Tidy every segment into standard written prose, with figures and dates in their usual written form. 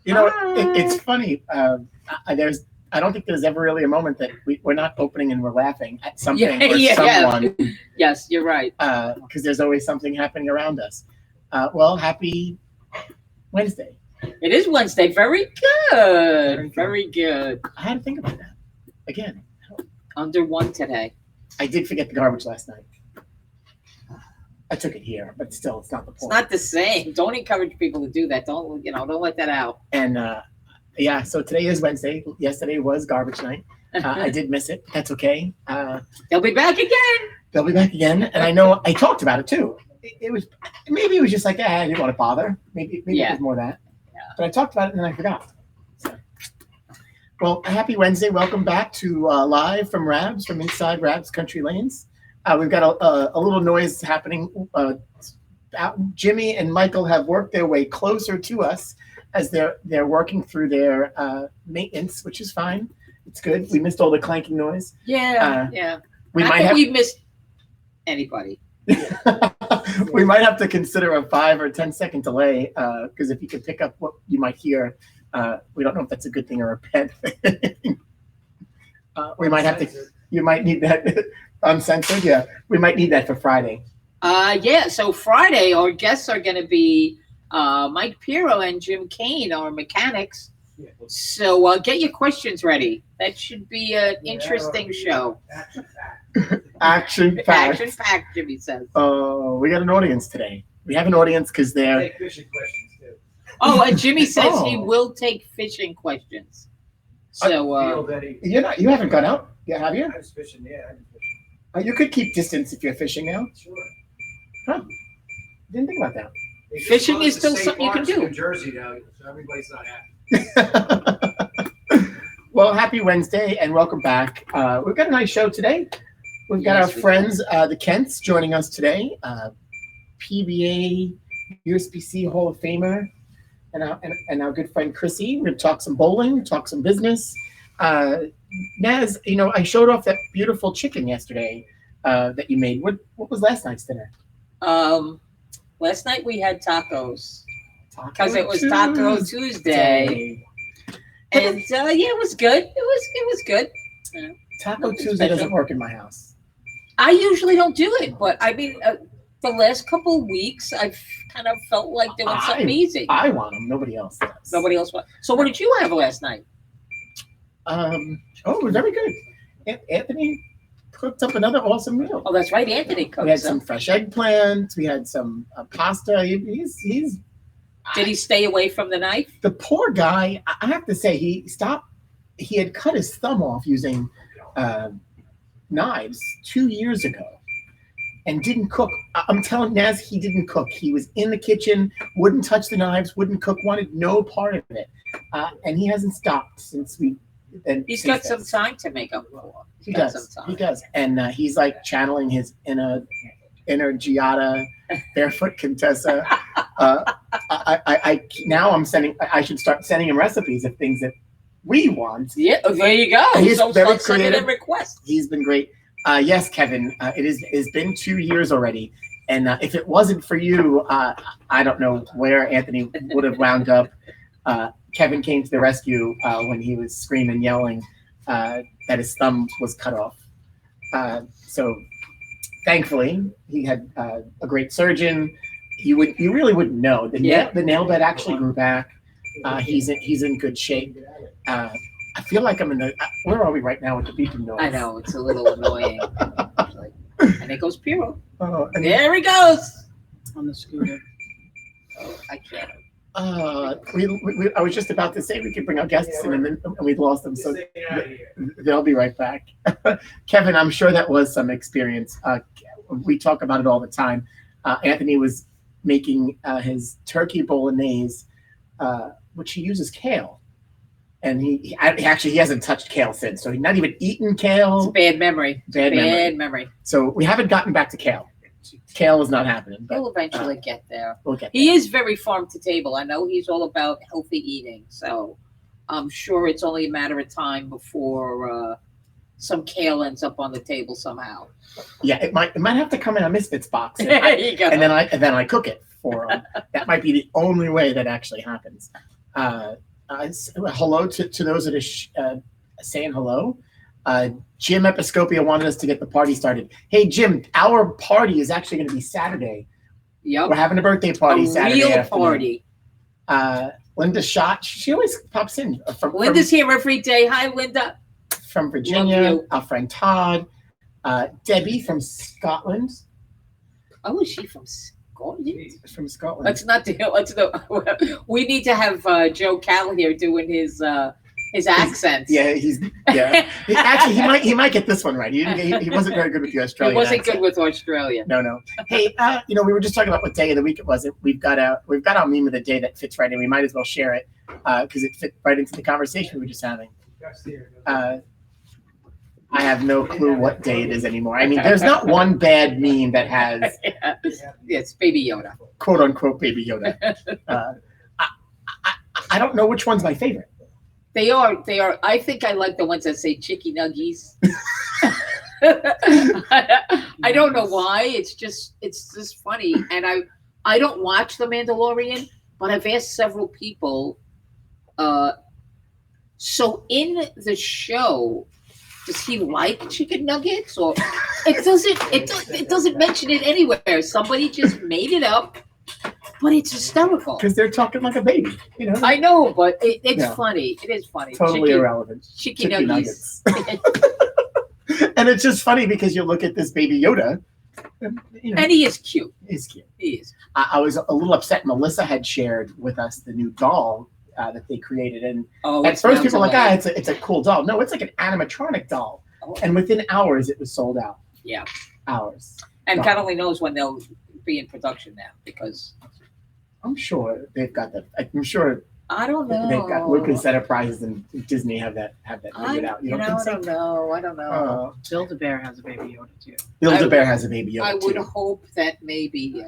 You know, it's funny. I don't think there's ever really a moment that we're not opening and we're laughing at something or someone. Yes, you're right. Because there's always something happening around us. Well, happy Wednesday. It is Wednesday. Very good. Very good. I had to think about that again. Under one today. I did forget the garbage last night. I took it here, but still, it's not the point. It's not the same. Don't encourage people to do that. Don't let that out. And yeah, so today is Wednesday. Yesterday was garbage night. I did miss it. That's okay. They'll be back again. They'll be back again. And I know I talked about it too. It was just like, I didn't want to bother. Maybe it was more that. Yeah. But I talked about it and then I forgot. So. Well, happy Wednesday. Welcome back to live from Rabs, from inside Rabs Country Lanes. We've got a little noise happening. Jimmy and Michael have worked their way closer to us as they're working through their maintenance, which is fine. It's good. We missed all the clanking noise. Yeah. We missed anybody. We might have to consider a 5 or 10 second delay because if you can pick up what you might hear, we don't know if that's a good thing or a bad thing. We might have to. You might need that uncensored. Yeah, we might need that for Friday. So Friday our guests are going to be Mike Pirro and Jim Kane, our mechanics. So get your questions ready. That should be an interesting show. Action packed. Action packed, Jimmy says. Oh, we got an audience today. We have an audience because they're fishing questions too. Oh, and Jimmy says he will take fishing questions. So you haven't gone out yet, have you? I was fishing. Yeah, I've been fishing. You could keep distance if you're fishing now. Sure. Huh? Didn't think about that. Fishing is still something you can do. New Jersey now, so everybody's not happy. Well, happy Wednesday and welcome back. We've got a nice show today. We've got our friends, the Kents, joining us today. PBA, USBC Hall of Famer, and our good friend Chrissie. We're going to talk some bowling, talk some business. Naz, I showed off that beautiful chicken yesterday that you made. What was last night's dinner? Last night we had tacos because it was Taco Tuesday. And it was good. It was good. Taco Tuesday doesn't work in my house. I usually don't do it, but I mean, the last couple of weeks, I've kind of felt like doing something easy. I want them. Nobody else does. Nobody else wants. So, what did you have last night? It was very good. Anthony cooked up another awesome meal. Oh, that's right. Anthony cooked. We had some fresh eggplant. We had some pasta. He's. Did he stay away from the knife? The poor guy. I have to say, he stopped. He had cut his thumb off using knives 2 years ago, and didn't cook. I'm telling Naz, he didn't cook. He was in the kitchen, wouldn't touch the knives, wouldn't cook, wanted no part of it, and he hasn't stopped since we. He's got some time to make up for. He does, and he's like channeling his inner Giada, barefoot Contessa. I should start sending him recipes of things that we want. Yeah, there you go. He's very creative. Request. He's been great. Yes, Kevin. It's been 2 years already, and if it wasn't for you, I don't know where Anthony would have wound up. Kevin came to the rescue when he was screaming, yelling that his thumb was cut off. So, thankfully, he had a great surgeon. You really wouldn't know. The nail bed actually grew back. He's in good shape. I feel like I'm in the. Where are we right now with the beeping noise? I know it's a little annoying. And it goes Pirro. Oh, there he goes on the scooter. Oh, I can't. I was just about to say we could bring our guests in, and we lost them, so they'll be right back. Kevin, I'm sure that was some experience. We talk about it all the time. Anthony was making his turkey bolognese, which he uses kale. And he hasn't touched kale since. So he's not even eaten kale. It's a bad memory. Bad memory. So we haven't gotten back to kale. Kale is not happening. But we'll eventually get there. We'll get there. He is very farm to table. I know he's all about healthy eating. So I'm sure it's only a matter of time before some kale ends up on the table somehow. Yeah, it might have to come in a Misfits box. There you go. And then I cook it for him. That might be the only way that actually happens. hello to those that are saying hello. Jim Episcopia wanted us to get the party started. Hey, Jim, our party is actually going to be Saturday. Yep. We're having a birthday party Saturday real afternoon. party. Linda Schott, she always pops in. Linda's here every day. Hi, Linda. From Virginia. Our friend Todd. Debbie from Scotland. Oh, is she from Scotland? From Scotland. We need to have Joe Cal here doing his accents. Actually, he might get this one right. He wasn't very good with the Australian. He wasn't accent. good with Australia. No. Hey, we were just talking about what day of the week it was. We've got our meme of the day that fits right in. We might as well share it because it fit right into the conversation we were just having. I have no clue what day it is anymore. I mean, there's not one bad meme that has it's Baby Yoda, quote unquote Baby Yoda. I don't know which one's my favorite. They are. I think I like the ones that say chicky nuggies. I don't know why. It's just funny. And I don't watch The Mandalorian, but I've asked several people. So in the show, does he like chicken nuggets, or it doesn't mention it anywhere? Somebody just made it up. But it's hysterical. Because they're talking like a baby, I know, but it's funny. It is funny. Totally irrelevant. Chicky nuggets. And it's just funny because you look at this Baby Yoda. And he is cute. He's cute. He is. I was a little upset. Melissa had shared with us the new doll that they created. And at first people were like, it's a cool doll. No, it's like an animatronic doll. Oh. And within hours, it was sold out. Yeah. Hours. And God only knows when they'll be in production now, because I'm sure they've got that. I'm sure. I don't know. They've got Lucas Enterprises and Disney have that figured out. I don't know. Build-A-Bear has a Baby Yoda too. Build-A-Bear has a Baby Yoda I would hope that maybe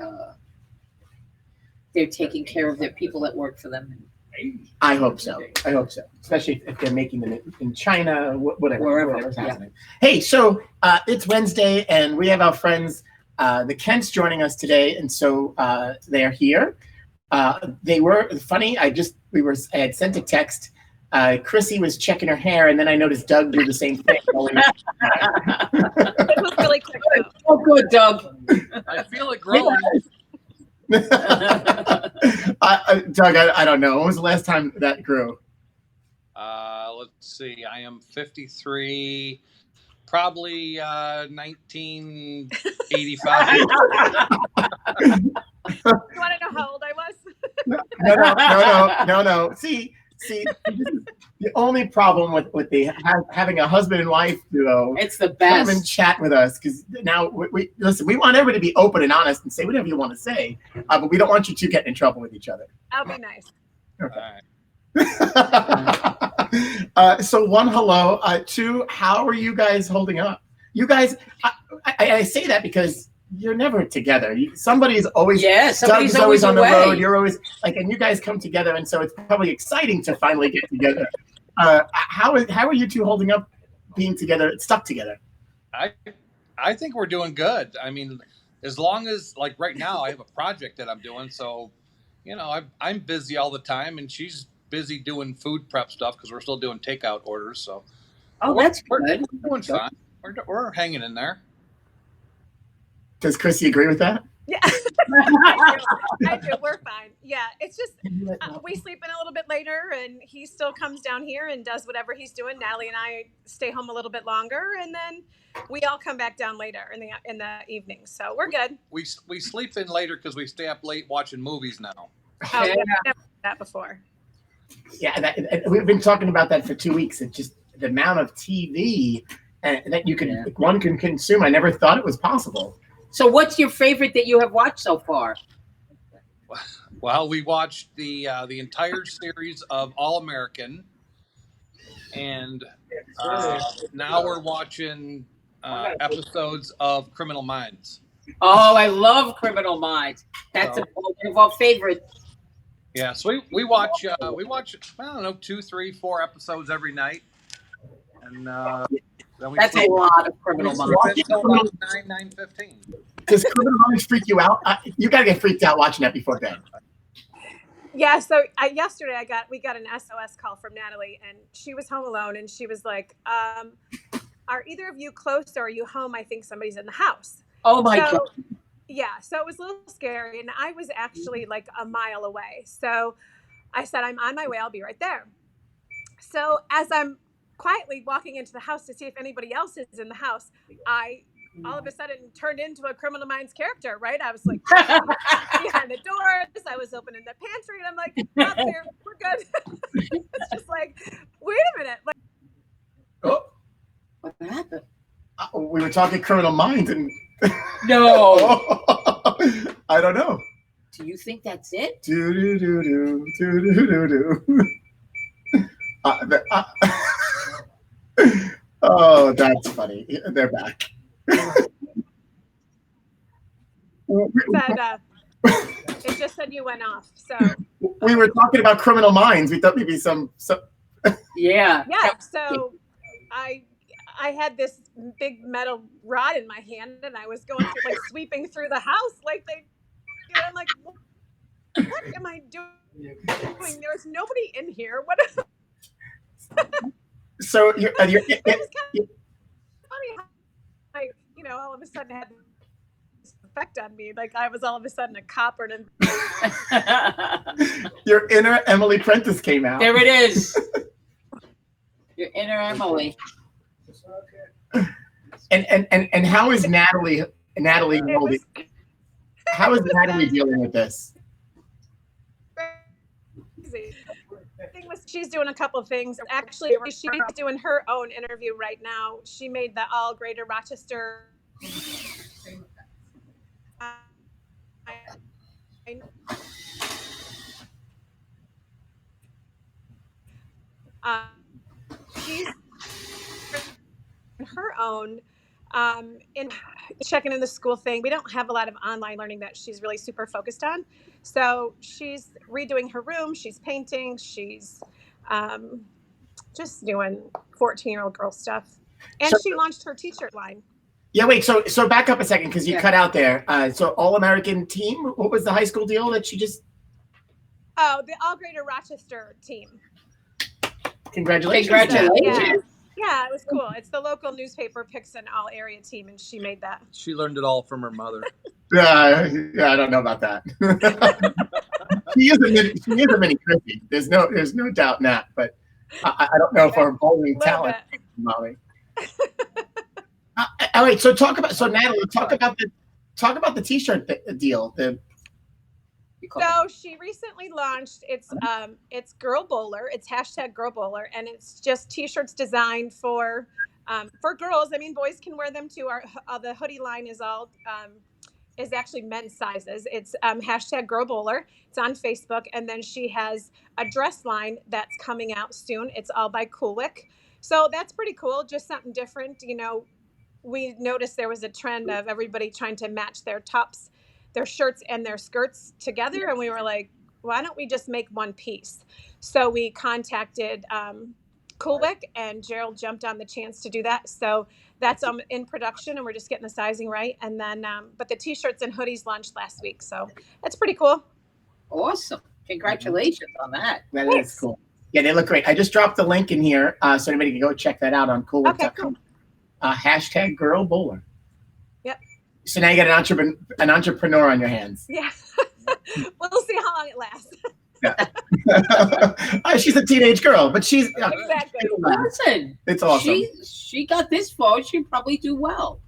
they're taking care of their people that work for them. I hope so. Especially if they're making them in China, whatever's happening. Yeah. Hey, so it's Wednesday, and we have our friends, the Kents, joining us today, and so they are here. They were funny. I had sent a text. Chrissie was checking her hair, and then I noticed Doug do the same thing. It was really quick. Oh, good, Doug. I feel it growing. Doug, I don't know. When was the last time that grew? Let's see. I am 53. Probably 1985. You want to know how old I was? No. See, the only problem with the having a husband and wife duo. It's the best. Come and chat with us, because now we listen. We want everybody to be open and honest and say whatever you want to say, but we don't want you two getting in trouble with each other. I'll be nice. Okay. So one, hello. Two, how are you guys holding up? You guys, I say that because you're never together. Somebody's always Doug's always on the road. You're always and you guys come together, and so it's probably exciting to finally get together. How are you two holding up, being together, stuck together? I think we're doing good. I mean, as long as right now I have a project that I'm doing, so I'm busy all the time, and she's busy doing food prep stuff because we're still doing takeout orders. So that's good. We're doing fine. We're hanging in there. Does Chrissie agree with that? Yeah, I do. We're fine. Yeah, it's just we sleep in a little bit later, and he still comes down here and does whatever he's doing. Natalie and I stay home a little bit longer, and then we all come back down later in the evening. So we're good. We sleep in later because we stay up late watching movies now. Oh, yeah. Never done that before. Yeah, we've been talking about that for 2 weeks. It's just the amount of TV that one can consume. I never thought it was possible. So what's your favorite that you have watched so far? Well, we watched the entire series of All American, and now we're watching episodes of Criminal Minds. Oh, I love Criminal Minds. That's one of our favorites. Yeah, so we watch I don't know 2, 3, 4 episodes every night, and that's a lot of Criminal Minds. Until about 9:15. Does Criminal Minds freak you out? You gotta get freaked out watching that before bed. Yeah, so yesterday we got an SOS call from Natalie, and she was home alone, and she was like, "Are either of you close, or are you home? I think somebody's in the house." Oh my So, God. yeah, so it was a little scary, and I was actually like a mile away. So I said, "I'm on my way. I'll be right there." So as I'm quietly walking into the house to see if anybody else is in the house, I all of a sudden turned into a Criminal Minds character, right? I was like behind the doors, I was opening the pantry, and I'm like, "Not clear, we're good." It's just like, wait a minute, like, Oh, What happened? we were talking Criminal Minds, and No. I don't know. Do you think that's it? Do do do do do do do do. Oh, that's funny. They're back. said, it just said you went off. So We were talking about Criminal Minds. We thought maybe some. Yeah. yeah, so I had this big metal rod in my hand, and I was going through, like, sweeping through the house, like I'm like, what am I doing? There's nobody in here. What? So you're It was kind of funny how, like, all of a sudden it had this effect on me. Like, I was all of a sudden a cop or an. your inner Emily Prentice came out. There it is. Your inner Emily. And how is Natalie holding? How is Natalie dealing with this? Crazy. The thing was, she's doing a couple of things. Actually, she's doing her own interview right now. She made the All Greater Rochester. She's her own in checking in the school thing. We don't have a lot of online learning that she's really super focused on. So she's redoing her room. She's painting. She's just doing 14-year-old girl stuff. And So- she launched her t-shirt line. Yeah, wait. So back up a second because you Yeah. cut out there. So All-American team. What was the high school deal that she just? Oh, the All Greater Rochester team. Congratulations. Congratulations. Yeah, it was cool. It's the local newspaper picks an all area team, and she made that. She learned it all from her mother. Yeah, I don't know about that. She is a mini Chrissie. There's no doubt in that. But I don't know if our bowling Little talent, bit. Molly. All right. So Natalie, talk about the t-shirt deal. So she recently launched it's Girl Bowler. It's hashtag Girl Bowler, and it's just t-shirts designed for girls. I mean, boys can wear them too. The hoodie line is all is actually men's sizes. It's hashtag Girl Bowler. It's on Facebook, and then she has a dress line that's coming out soon. It's all by Coolwick. So that's pretty cool. Just something different. We noticed there was a trend of everybody trying to match their tops, their shirts and their skirts together. And we were like, why don't we just make one piece? So we contacted Coolwick, and Gerald jumped on the chance to do that. So that's in production, and we're just getting the sizing right. And then, but the t-shirts and hoodies launched last week. So that's pretty cool. Awesome. Congratulations on that. That is cool. Yeah, they look great. I just dropped the link in here so anybody can go check that out on coolwick.com. Okay, cool. Hashtag Girl Bowler. Yep. So now you got an entrepreneur on your hands. Yeah. We'll see how long it lasts. She's a teenage girl, but she's Exactly. Listen, it's awesome. she got this far. She'll probably do well.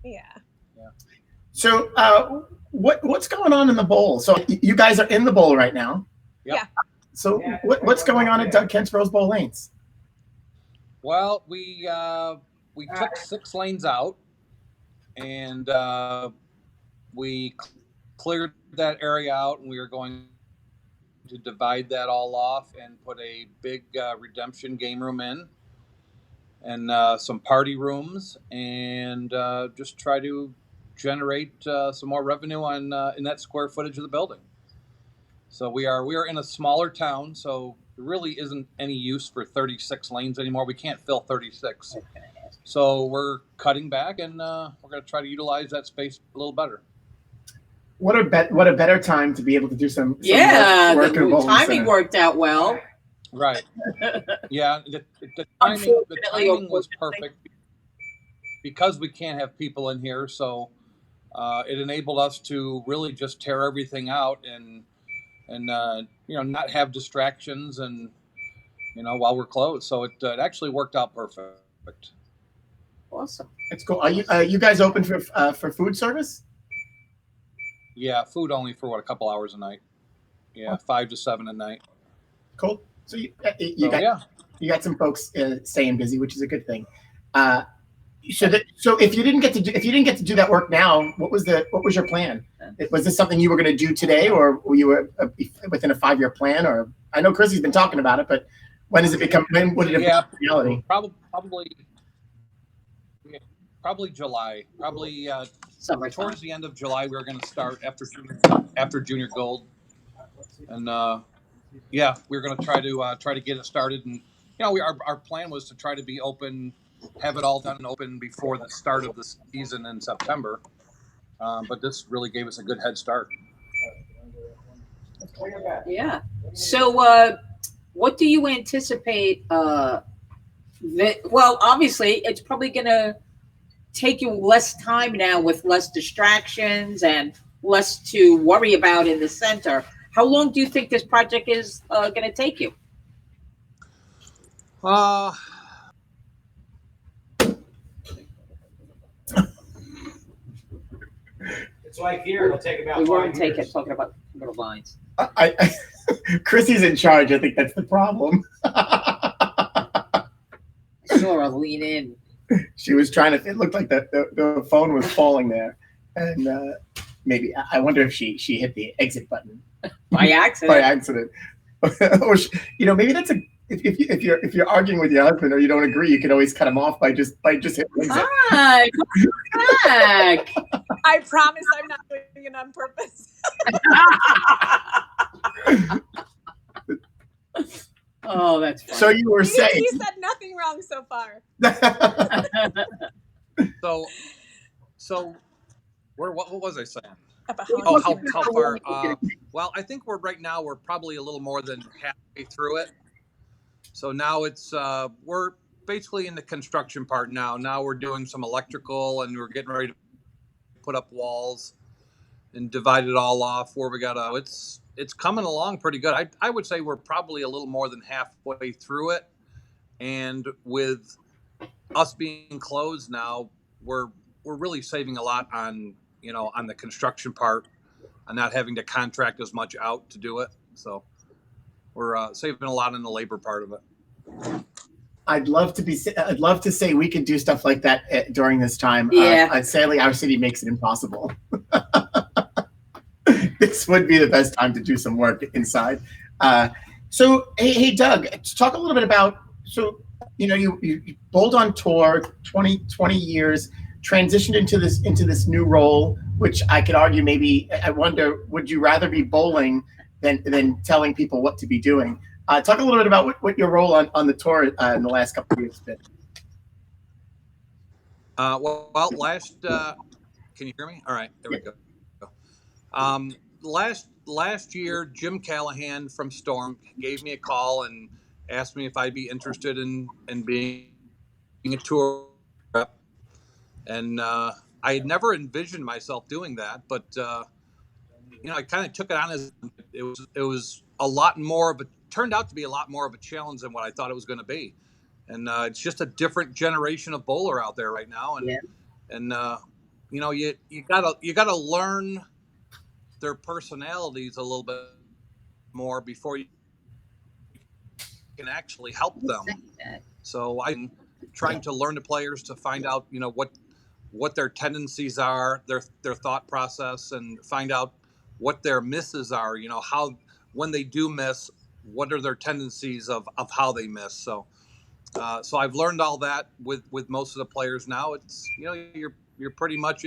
Yeah. So what's going on in the bowl? So you guys are in the bowl right now. Yep. Yeah. So what's going on at Doug Kensborough's Bowl Lanes? Well, we took 6 lanes out, and we cleared that area out, and we are going to divide that all off and put a big redemption game room in, and some party rooms, and just try to generate some more revenue on in that square footage of the building. So we are in a smaller town, so there really isn't any use for 36 lanes anymore. We can't fill 36. So we're cutting back, and we're going to try to utilize that space a little better. What a better time to be able to do some Yeah, work the in a bowling timing center. worked out well. Right. Yeah. The timing was perfect because we can't have people in here. So it enabled us to really just tear everything out and not have distractions and while we're closed. So it actually worked out perfect. Awesome. It's cool. Are you guys open for food service? Yeah, food only for a couple hours a night. Yeah, 5 to 7 at night. Cool. So you got some folks staying busy, which is a good thing. So if you didn't get to do that work now, what was your plan? Was this something you were going to do today, or were you within a 5-year plan? Or I know Chrissie's been talking about it, but when would it become reality? Probably July. Probably towards the end of July, we were going to start after junior gold, and we're going to try to get it started. And our plan was to try to be open, have it all done and open before the start of the season in September. But this really gave us a good head start. Yeah. So, what do you anticipate? Well, obviously, it's probably going to take you less time now with less distractions and less to worry about in the center. How long do you think this project is going to take you? It's like here, it'll take about 5 years. We weren't talking about little lines. Chrissy's in charge. I think that's the problem. I saw her lean in. She was trying to. It looked like the phone was falling there, and maybe I wonder if she hit the exit button by accident. By accident, or maybe that's a. If you're arguing with your husband or you don't agree, you can always cut him off by just hitting exit. Hi, back. I promise I'm not doing it on purpose. Oh, that's funny. So you were saying he said nothing wrong so far. So what was I saying? About How far? Well, I think we're probably a little more than halfway through it. So now we're basically in the construction part now. Now we're doing some electrical and we're getting ready to put up walls and divide it all off where we got it's coming along pretty good. I would say we're probably a little more than halfway through it. And with us being closed now, we're really saving a lot on the construction part and not having to contract as much out to do it. So we're saving a lot on the labor part of it. I'd love to say we could do stuff like that during this time. Yeah. Sadly, our city makes it impossible. This would be the best time to do some work inside. So, hey, Doug, talk a little bit about. So, you bowled on tour 20 years, transitioned into this new role, which I could argue maybe. I wonder, would you rather be bowling than telling people what to be doing? Talk a little bit about what your role on the tour in the last couple of years has been. Can you hear me? All right, there we go. Last year, Jim Callahan from Storm gave me a call and asked me if I'd be interested in being a tour rep. And I had never envisioned myself doing that, but I kind of took it on as it was a lot more of turned out to be a lot more of a challenge than what I thought it was going to be. And it's just a different generation of bowler out there right now. And you gotta learn their personalities a little bit more before you can actually help them. So I'm trying to learn the players to find out, what their tendencies are, their thought process, and find out what their misses are, how, when they do miss, what are their tendencies of how they miss. So I've learned all that with most of the players now. It's, you're pretty much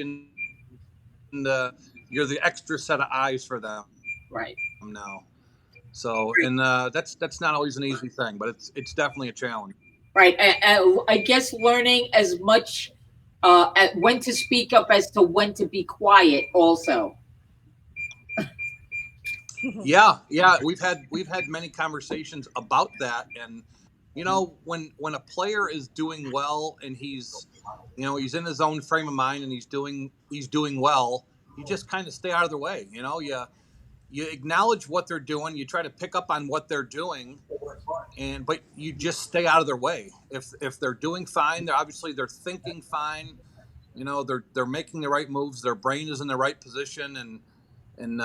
you're the extra set of eyes for them right now. So, and that's not always an easy thing, but it's definitely a challenge. Right. I guess learning as much at when to speak up as to when to be quiet also. Yeah, we've had many conversations about that, and when a player is doing well and he's he's in his own frame of mind and he's doing well, you just kind of stay out of the way. You acknowledge what they're doing, you try to pick up on what they're doing, but you just stay out of their way. If they're doing fine, they're thinking fine. They're making the right moves. Their brain is in the right position, and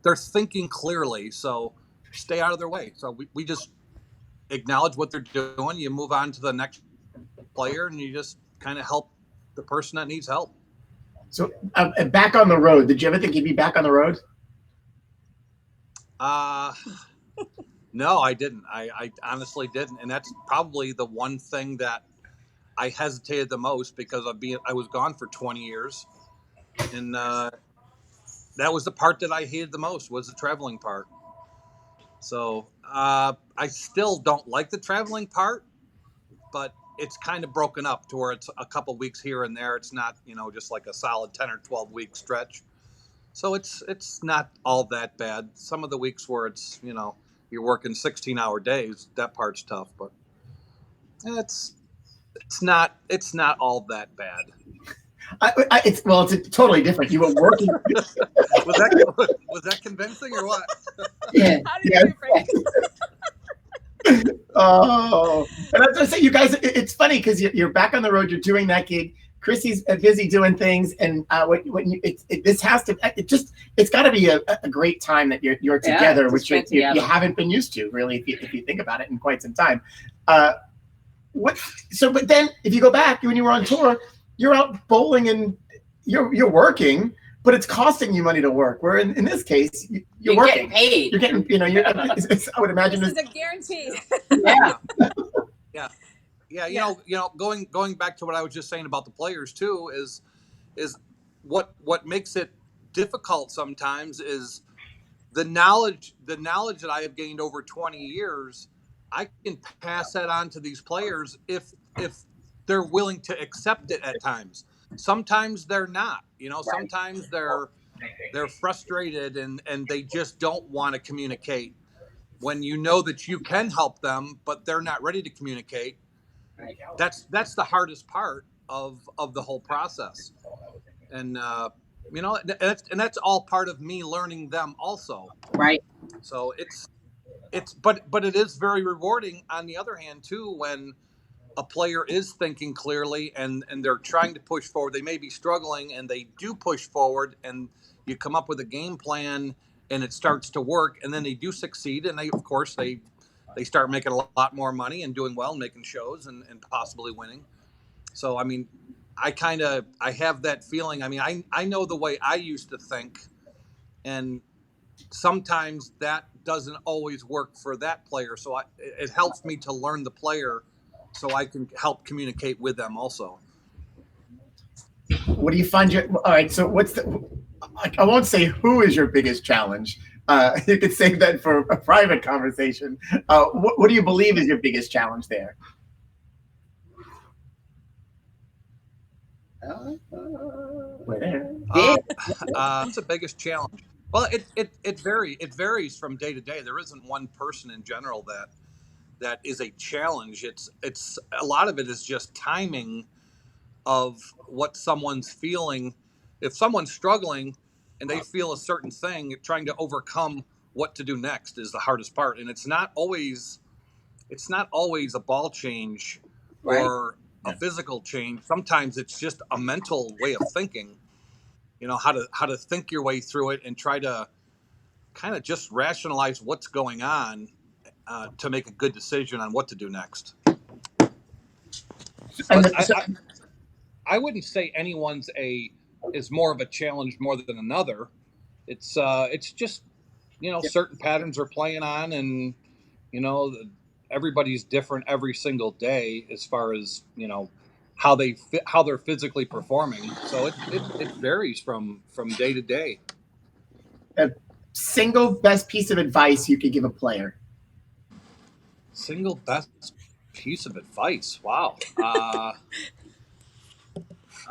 they're thinking clearly. So stay out of their way. So we just acknowledge what they're doing. You move on to the next player, and you just kind of help the person that needs help. So back on the road, did you ever think you'd be back on the road? No, I didn't. I honestly didn't. And that's probably the one thing that I hesitated the most, because I was gone for 20 years. And that was the part that I hated the most, was the traveling part. So I still don't like the traveling part, but it's kind of broken up to where it's a couple weeks here and there. It's not, just like a solid 10 or 12 week stretch. So it's not all that bad. Some of the weeks where it's, you're working 16-hour days, that part's tough, but it's not all that bad. It's totally different. You were working. was that convincing or what? Yeah. How did you break? Oh, and I was gonna say, you guys, it's funny because you're back on the road. You're doing that gig. Chrissie's busy doing things, and this has to. It's got to be a great time that you're together, which you haven't been used to, really, if you think about it, in quite some time. But then if you go back when you were on tour, you're out bowling and you're working, but it's costing you money to work. Where in this case, you're working. Getting paid. You're getting, I would imagine This is a guarantee. Yeah. Yeah. Going back to what I was just saying about the players too, is what makes it difficult sometimes is the knowledge that I have gained over 20 years. I can pass that on to these players if they're willing to accept it at times. Sometimes they're not, sometimes they're frustrated and they just don't want to communicate when that you can help them, but they're not ready to communicate. That's the hardest part of the whole process. And, that's all part of me learning them also. Right. So but it is very rewarding on the other hand too, when a player is thinking clearly and they're trying to push forward. They may be struggling and they do push forward, and you come up with a game plan and it starts to work, and then they do succeed, and they start making a lot more money and doing well and making shows and possibly winning. So I mean, I have that feeling. I mean, I know the way I used to think, and sometimes that doesn't always work for that player. So it helps me to learn the player so I can help communicate with them also. What do you find all right, so I won't say who is your biggest challenge. You could save that for a private conversation. What do you believe is your biggest challenge there? What's the biggest challenge? Well, it varies from day to day. There isn't one person in general that is a challenge. It's a lot of it is just timing of what someone's feeling. If someone's struggling and they feel a certain thing, trying to overcome what to do next is the hardest part. And it's not always a ball change or a physical change. Sometimes it's just a mental way of thinking, how to think your way through it and try to kind of just rationalize what's going on to make a good decision on what to do next. I wouldn't say anyone's is more of a challenge more than another. It's just, certain patterns are playing on, and, everybody's different every single day as far as, how they're physically performing. So it varies from day to day. A single best piece of advice you could give a player. Single best piece of advice. Wow.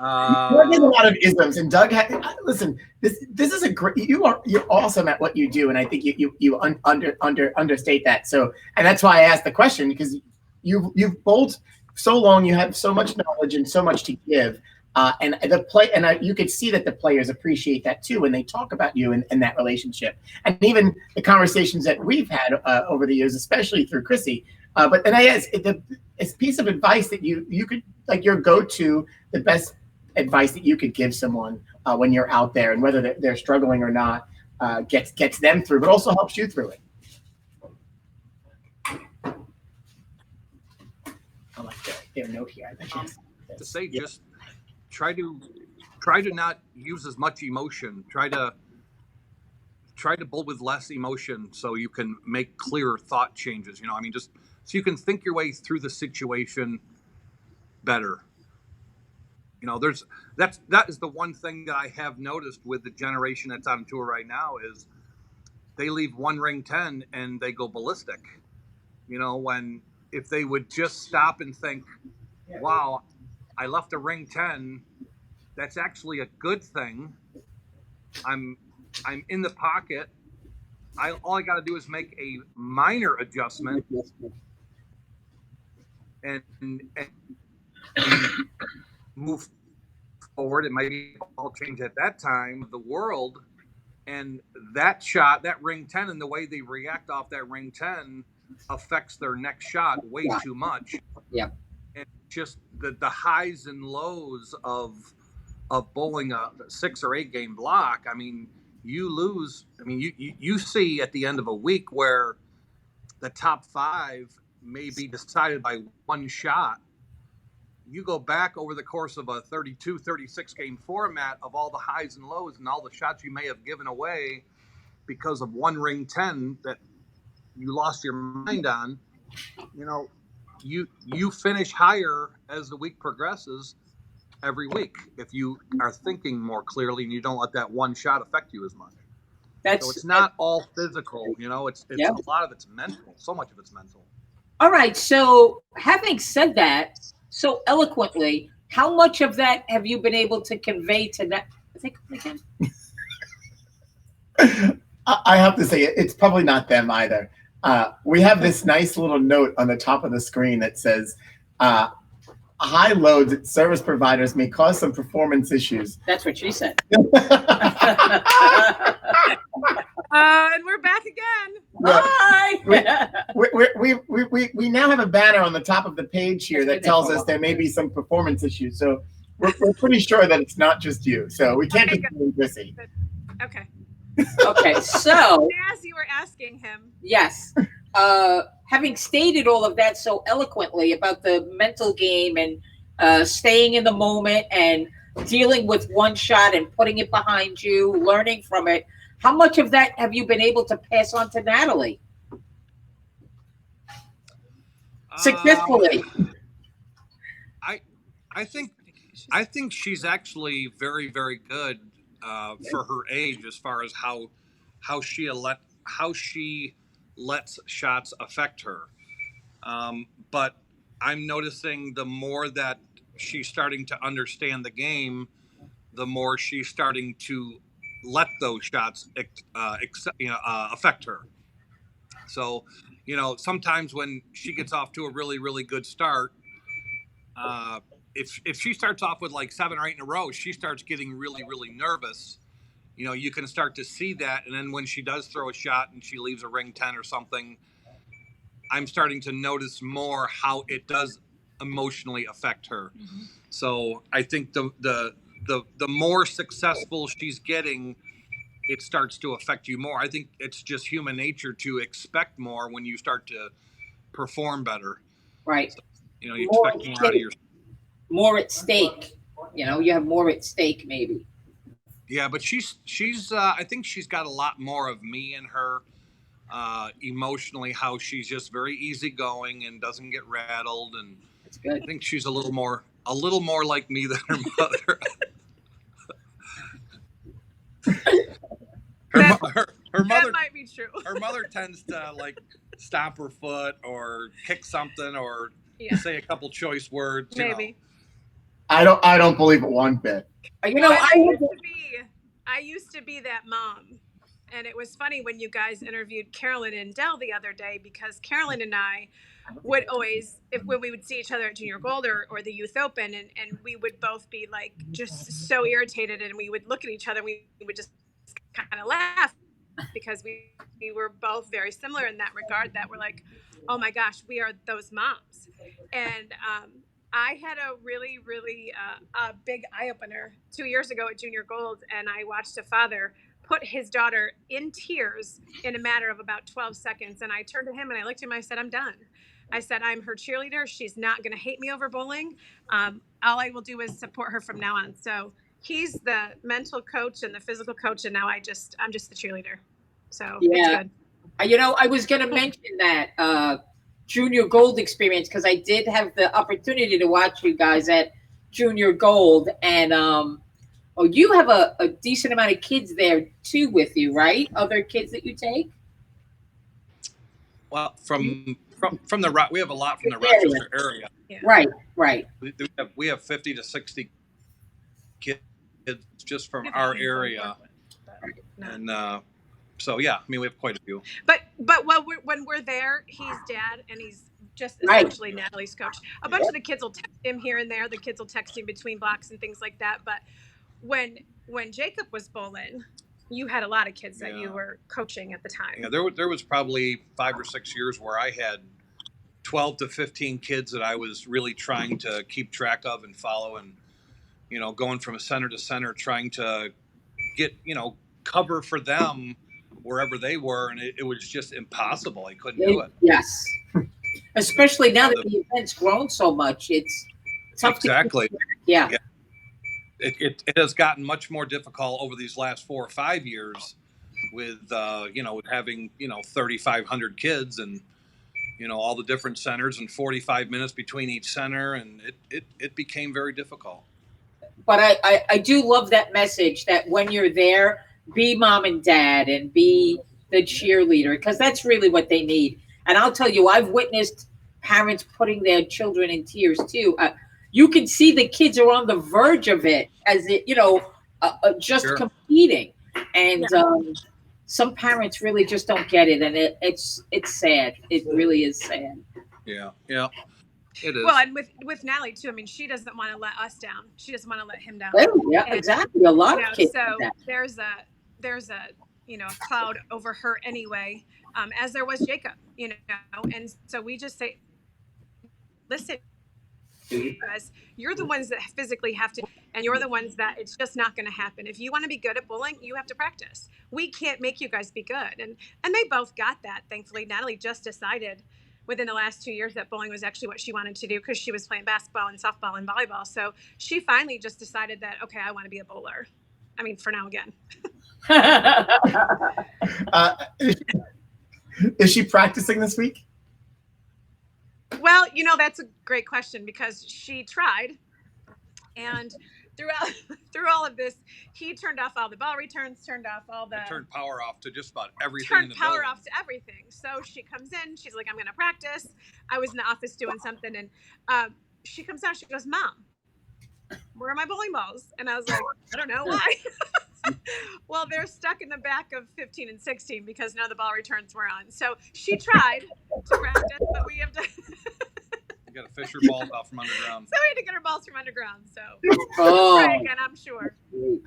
Doug has a lot of isms, and Doug listen. This is a great. You're awesome at what you do, and I think you understate that. So, and that's why I asked the question, because you've bowled so long, you have so much knowledge and so much to give, and you could see that the players appreciate that too when they talk about you and that relationship, and even the conversations that we've had over the years, especially through Chrissie. But then I asked it's a piece of advice that you could, like, your go-to, the best advice that you could give someone when you're out there, and whether they're struggling or not, gets them through, but also helps you through it. I like their note here. To say, just try to not use as much emotion. Try to bowl with less emotion so you can make clearer thought changes. You know, I mean, just so you can think your way through the situation better. You know, that is the one thing that I have noticed with the generation that's on tour right now is they leave one ring 10 and they go ballistic. You know, if they would just stop and think, wow, I left a ring 10, that's actually a good thing. I'm in the pocket. All I got to do is make a minor adjustment and move forward. It might be all change at that time of the world, and that shot, that ring 10, and the way they react off that ring 10 affects their next shot way too much. Yeah. And just the highs and lows of bowling a 6 or 8 game block. I mean, you lose. I mean, you see at the end of a week where the top 5 may be decided by one shot. You go back over the course of a 32, 36 game format of all the highs and lows and all the shots you may have given away because of one ring 10 that you lost your mind on. You know, you finish higher as the week progresses every week if you are thinking more clearly and you don't let that one shot affect you as much. So it's not all physical, you know, it's a lot of it's mental. So much of it's mental. All right. So having said that so eloquently, how much of that have you been able to convey to that? I think again. I have to say, it's probably not them either. We have this nice little note on the top of the screen that says, high loads at service providers may cause some performance issues. That's what she said. And we're back again. Hi. We now have a banner on the top of the page here that tells us there may be some performance issues. So we're pretty sure that it's not just you. So we can't just blame Chrissie. Okay. Okay, so as you were asking him. Yes. Having stated all of that so eloquently about the mental game and staying in the moment and dealing with one shot and putting it behind you, learning from it, how much of that have you been able to pass on to Natalie? Successfully. I think she's actually very, very good for her age as far as how she lets shots affect her. But I'm noticing the more that she's starting to understand the game, the more she's starting to let those shots affect her. So, you know, sometimes when she gets off to a really, really good start, if she starts off with like 7 or 8 in a row, she starts getting really, really nervous. You know, you can start to see that. And then when she does throw a shot and she leaves a ring 10 or something, I'm starting to notice more how it does emotionally affect her. Mm-hmm. So I think the more successful she's getting, it starts to affect you more. I think it's just human nature to expect more when you start to perform better. Right. So, you know, you expect more out of yourself. More at stake. You know, you have more at stake maybe. Yeah, but she's I think she's got a lot more of me in her emotionally, how she's just very easygoing and doesn't get rattled, and that's good. I think she's a little more like me than her mother. her mother might be true. Her mother tends to like stomp her foot or kick something or say a couple choice words. Maybe. I don't believe it one bit. You know, I used to be that mom. And it was funny when you guys interviewed Carolyn and Dell the other day, because Carolyn and I would always, when we would see each other at Junior Gold or the Youth Open, and we would both be like just so irritated, and we would look at each other and we would just kind of laugh, because we were both very similar in that regard, that we're like, oh my gosh, we are those moms. And I had a really, really a big eye-opener 2 years ago at Junior Gold, and I watched a father put his daughter in tears in a matter of about 12 seconds. And I turned to him and I looked at him, I said, I'm done. I said, I'm her cheerleader. She's not going to hate me over bowling. All I will do is support her from now on. So he's the mental coach and the physical coach, and now I'm just the cheerleader. So it's good. You know, I was going to mention that Junior Gold experience, because I did have the opportunity to watch you guys at Junior Gold, and you have a decent amount of kids there too with you, right? Other kids that you take? Well, from the we have a lot from the Rochester area. Yeah. Right. We have 50 to 60 kids just from our area, and so yeah, I mean we have quite a few. But when we're there, he's dad, and he's just essentially Natalie's coach. A bunch of the kids will text him here and there. The kids will text him between blocks and things like that. But when Jacob was bowling, you had a lot of kids that you were coaching at the time. Yeah, there was probably 5 or 6 years where I had 12 to 15 kids that I was really trying to keep track of and follow, and going from center to center, trying to get cover for them wherever they were, and it was just impossible. I couldn't do it. Yes, especially now that the event's grown so much, it's tough. Exactly. Yeah. It has gotten much more difficult over these last 4 or 5 years with having 3,500 kids and all the different centers and 45 minutes between each center, and it became very difficult. But I do love that message that when you're there, be mom and dad and be the cheerleader, because that's really what they need. And I'll tell you, I've witnessed parents putting their children in tears too. You can see the kids are on the verge of it, as it, just competing. And some parents really just don't get it, and it's sad. It really is sad. Yeah, it is. Well, and with Natalie too. I mean, she doesn't want to let us down. She doesn't want to let him down. Oh, yeah, and, exactly. A lot of kids. So there's a cloud over her anyway, as there was Jacob. And so we just say, listen, guys, you're the ones that physically have to, and you're the ones that it's just not going to happen. If you want to be good at bowling, you have to practice. We can't make you guys be good. And they both got that, thankfully. Natalie just decided within the last 2 years that bowling was actually what she wanted to do, because she was playing basketball and softball and volleyball. So she finally just decided that, okay, I want to be a bowler. I mean, for now again. Is she practicing this week? Well, that's a great question, because she tried, and through all of this, he turned off all the ball returns, turned power off to just about everything. Turned power off to everything. So she comes in, she's like, I'm going to practice. I was in the office doing something, and she comes out, she goes, Mom, where are my bowling balls? And I was like, I don't know why. Well, they're stuck in the back of 15 and 16 because none of the ball returns were on. So she tried to practice, but we have to. You got to fish your balls out from underground. So we had to get her balls from underground. So try again, I'm sure. We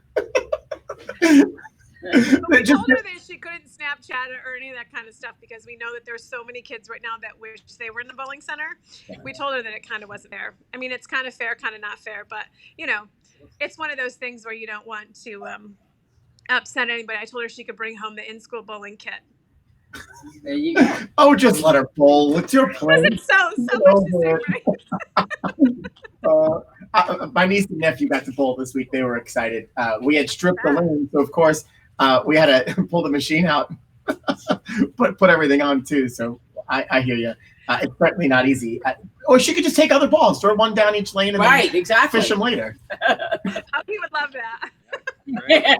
told her that she couldn't Snapchat or any of that kind of stuff, because we know that there's so many kids right now that wish they were in the bowling center. We told her that it kind of wasn't fair. I mean, it's kind of fair, kind of not fair, but it's one of those things where you don't want to upset anybody. I told her she could bring home the in-school bowling kit. There you go. Oh, just let her bowl. It's your place. It's so much the same, right? My niece and nephew got to bowl this week. They were excited. We had stripped the lane, so of course we had to pull the machine out, put everything on too. So I hear you. It's certainly not easy. Or she could just take other balls, throw one down each lane, and then exactly. Fish them later. He would love that. Yeah.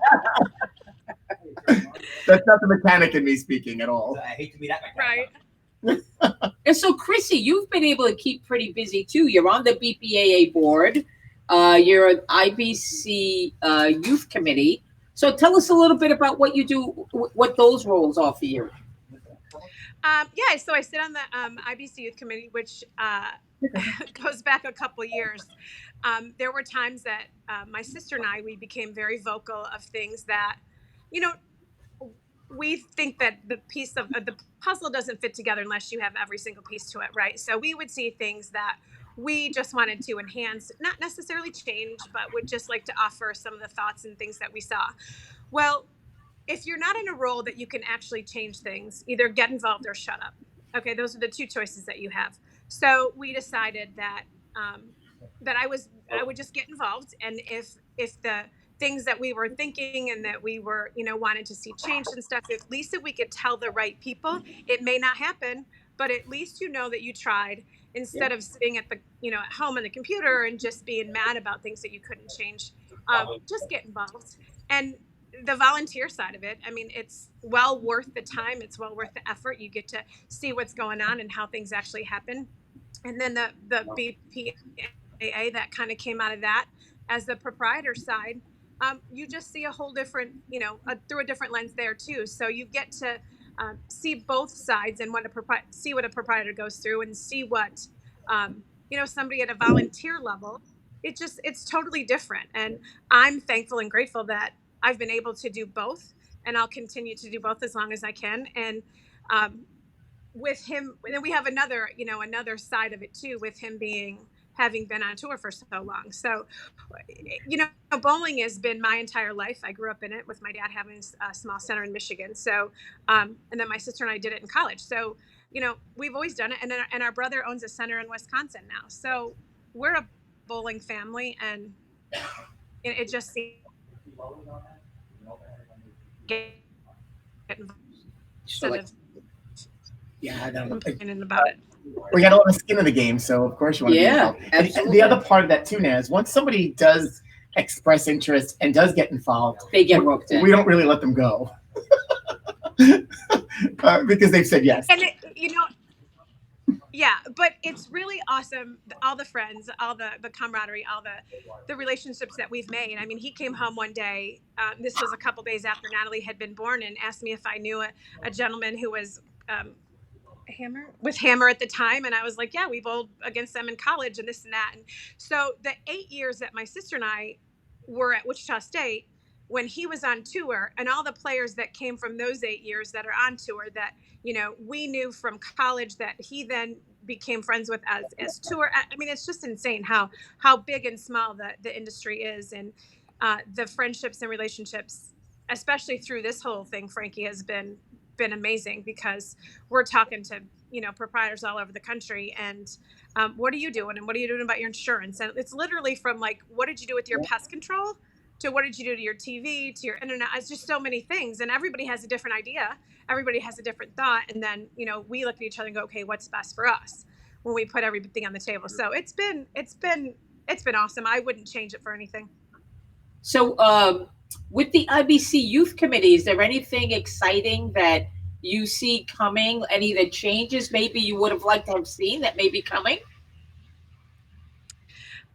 That's not the mechanic in me speaking at all. I hate to be that mechanic. Right. And so, Chrissie, you've been able to keep pretty busy too. You're on the BPAA board. You're an IBC Youth Committee. So tell us a little bit about what you do, what those roles are for you. Yeah, so I sit on the IBC Youth Committee, which goes back a couple years. There were times that my sister and I, we became very vocal of things that, you know, we think that the piece of the puzzle doesn't fit together unless you have every single piece to it, right? So we would see things that we just wanted to enhance, not necessarily change, but would just like to offer some of the thoughts and things that we saw. Well, if you're not in a role that you can actually change things, either get involved or shut up. Okay, those are the two choices that you have. So we decided that that I would just get involved, and if the things that we were thinking and that we were, you know, wanted to see changed and stuff, at least if we could tell the right people, it may not happen, but at least you know that you tried, instead of sitting at the, you know, at home on the computer and just being mad about things that you couldn't change. Just get involved. And the volunteer side of it, I mean, it's well worth the time. It's well worth the effort. You get to see what's going on and how things actually happen. And then the BPAA that kind of came out of that as the proprietor side, you just see a whole different, you know, through a different lens there too. So you get to see both sides and see what a proprietor goes through, and see what, you know, somebody at a volunteer level, it's totally different. And I'm thankful and grateful that I've been able to do both, and I'll continue to do both as long as I can. And with him, then we have another, you know, another side of it too, with him having been on tour for so long. So, you know, bowling has been my entire life. I grew up in it with my dad having a small center in Michigan. So, and then my sister and I did it in college. So, you know, we've always done it. And our brother owns a center in Wisconsin now. So we're a bowling family, and it just seems yeah, I know. complaining about it. We got a lot of skin in the game, so of course you want to be involved. And the other part of that too, Naz, once somebody does express interest and does get involved, they get roped in. We don't really let them go because they've said yes. And you know, yeah, but it's really awesome. All the friends, all the camaraderie, all the relationships that we've made. I mean, he came home one day. This was a couple days after Natalie had been born, and asked me if I knew a gentleman who was Hammer at the time, and I was like, yeah, we bowled against them in college and this and that. And so the 8 years that my sister and I were at Wichita State, when he was on tour, and all the players that came from those 8 years that are on tour, that, you know, we knew from college, that he then became friends with as tour. I mean, it's just insane how big and small the industry is, and the friendships and relationships, especially through this whole thing, Frankie, has been amazing, because we're talking to, you know, proprietors all over the country, and what are you doing, and what are you doing about your insurance? And it's literally from like, what did you do with your pest control, to what did you do to your TV, to your internet? It's just so many things, and everybody has a different idea, everybody has a different thought, and then, you know, we look at each other and go, okay, what's best for us, when we put everything on the table. So it's been awesome. I wouldn't change it for anything. So with the IBC Youth Committee, is there anything exciting that you see coming? Any of the changes maybe you would have liked to have seen that may be coming?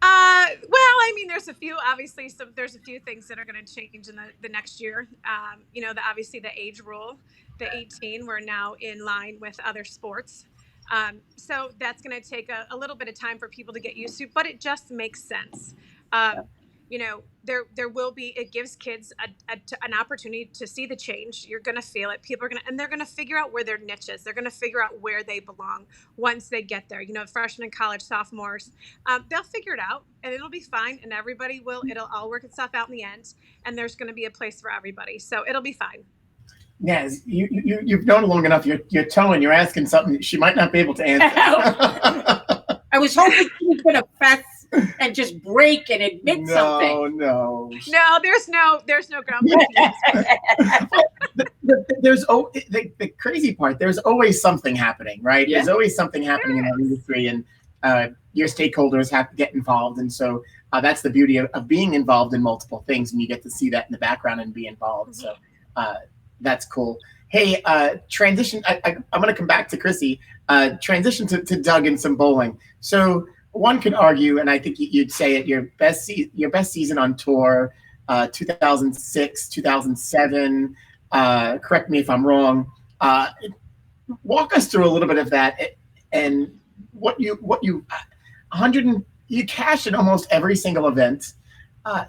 Well, I mean, there's a few things that are going to change in the next year. You know, obviously the age rule, the 18, we're now in line with other sports. So that's going to take a little bit of time for people to get used to, but it just makes sense. You know, there will be, it gives kids an opportunity to see the change. You're going to feel it. People are going to, and they're going to figure out where their niche is. They're going to figure out where they belong once they get there. You know, freshmen, college, sophomores, they'll figure it out, and it'll be fine. And it'll all work itself out in the end. And there's going to be a place for everybody. So it'll be fine. Naz, you've known long enough. You're towing. You're asking something she might not be able to answer. I was hoping she was going to press and just break and admit something. No, there's no ground. The crazy part. There's always something happening, right? Yeah. There's always something happening in our industry, and your stakeholders have to get involved, and so that's the beauty of being involved in multiple things, and you get to see that in the background and be involved. So that's cool. Hey, transition. I'm going to come back to Chrissie. Transition to Doug and some bowling. So one could argue, and I think you'd say it, your best season on tour, 2006, 2007. Correct me if I'm wrong. Walk us through a little bit of that, and what you 100 you cashed in almost every single event.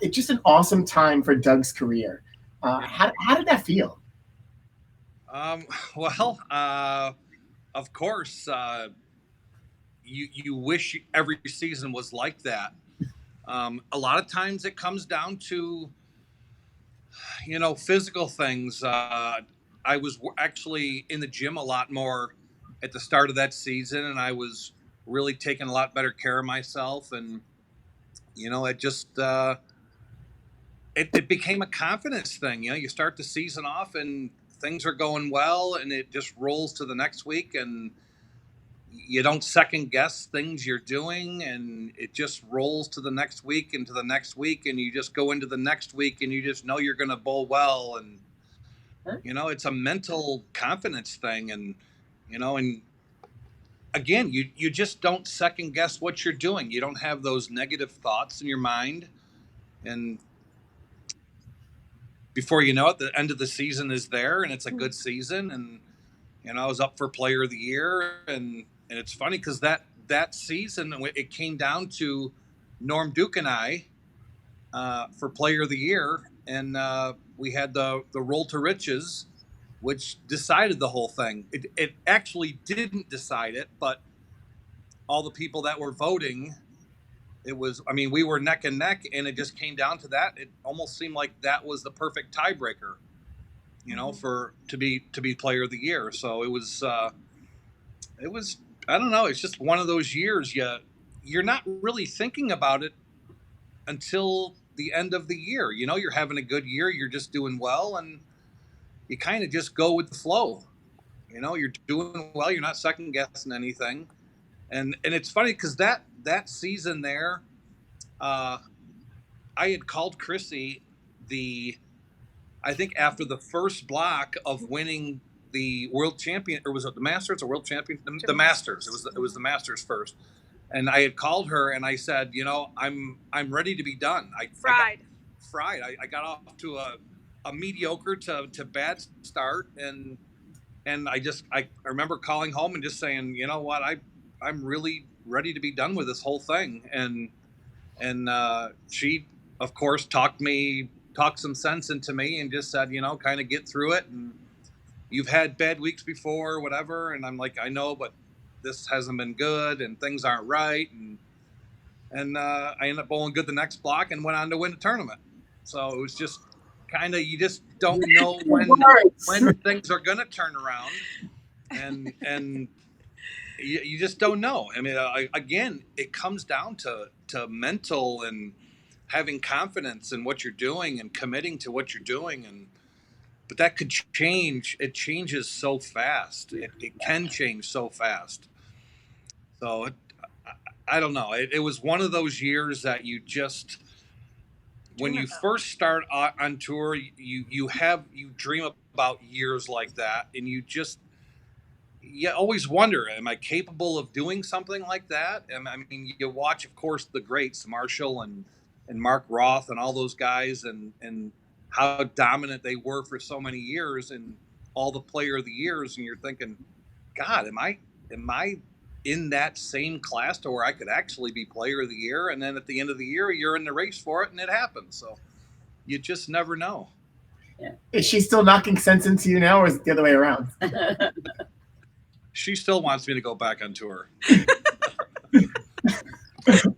It's just an awesome time for Doug's career. How did that feel? Well, of course, you wish every season was like that. A lot of times it comes down to, physical things. I was actually in the gym a lot more at the start of that season, and I was really taking a lot better care of myself. And, it just, it became a confidence thing. You start the season off and things are going well, and it just rolls to the next week, and you don't second guess things you're doing, and it just rolls to the next week and to the next week, and you just go into the next week and you just know you're going to bowl well. And it's a mental confidence thing. And and again, you just don't second guess what you're doing. You don't have those negative thoughts in your mind, and before you know it, the end of the season is there, and it's a good season. And I was up for Player of the Year, and it's funny because that season it came down to Norm Duke and I for Player of the Year, and we had the Roll to Riches, which decided the whole thing. It actually didn't decide it, but all the people that were voting, we were neck and neck, and it just came down to that. It almost seemed like that was the perfect tiebreaker, to be Player of the Year. So it was I don't know. It's just one of those years. You're not really thinking about it until the end of the year. You're having a good year. You're just doing well, and you kind of just go with the flow. You're doing well. You're not second guessing anything. And it's funny because that season there, I had called Chrissie I think after the first block of winning the world champion, or was it the Masters or world champion? The Masters. It was the Masters first. And I had called her and I said, I'm ready to be done. I got off to a mediocre to bad start, and I remember calling home and just saying, you know what, I'm really ready to be done with this whole thing. And she, of course, talked some sense into me and just said, kind of get through it. And you've had bad weeks before, whatever. And I'm like, I know, but this hasn't been good and things aren't right. And I ended up bowling good the next block and went on to win the tournament. So it was just kind of, you just don't know when things are going to turn around. And you just don't know. Again, it comes down to mental and having confidence in what you're doing and committing to what you're doing. But that could change. It changes so fast. It can change so fast. So I don't know. It was one of those years that you just, when you first start on tour, you dream about years like that, and you always wonder, am I capable of doing something like that? You watch, of course, the greats, Marshall and Mark Roth and all those guys, and how dominant they were for so many years, and all the Player of the Years, and you're thinking, God, am I in that same class to where I could actually be Player of the Year? And then at the end of the year, you're in the race for it, and it happens. So you just never know. Yeah. Is she still knocking sense into you now, or is it the other way around? She still wants me to go back on tour. Do you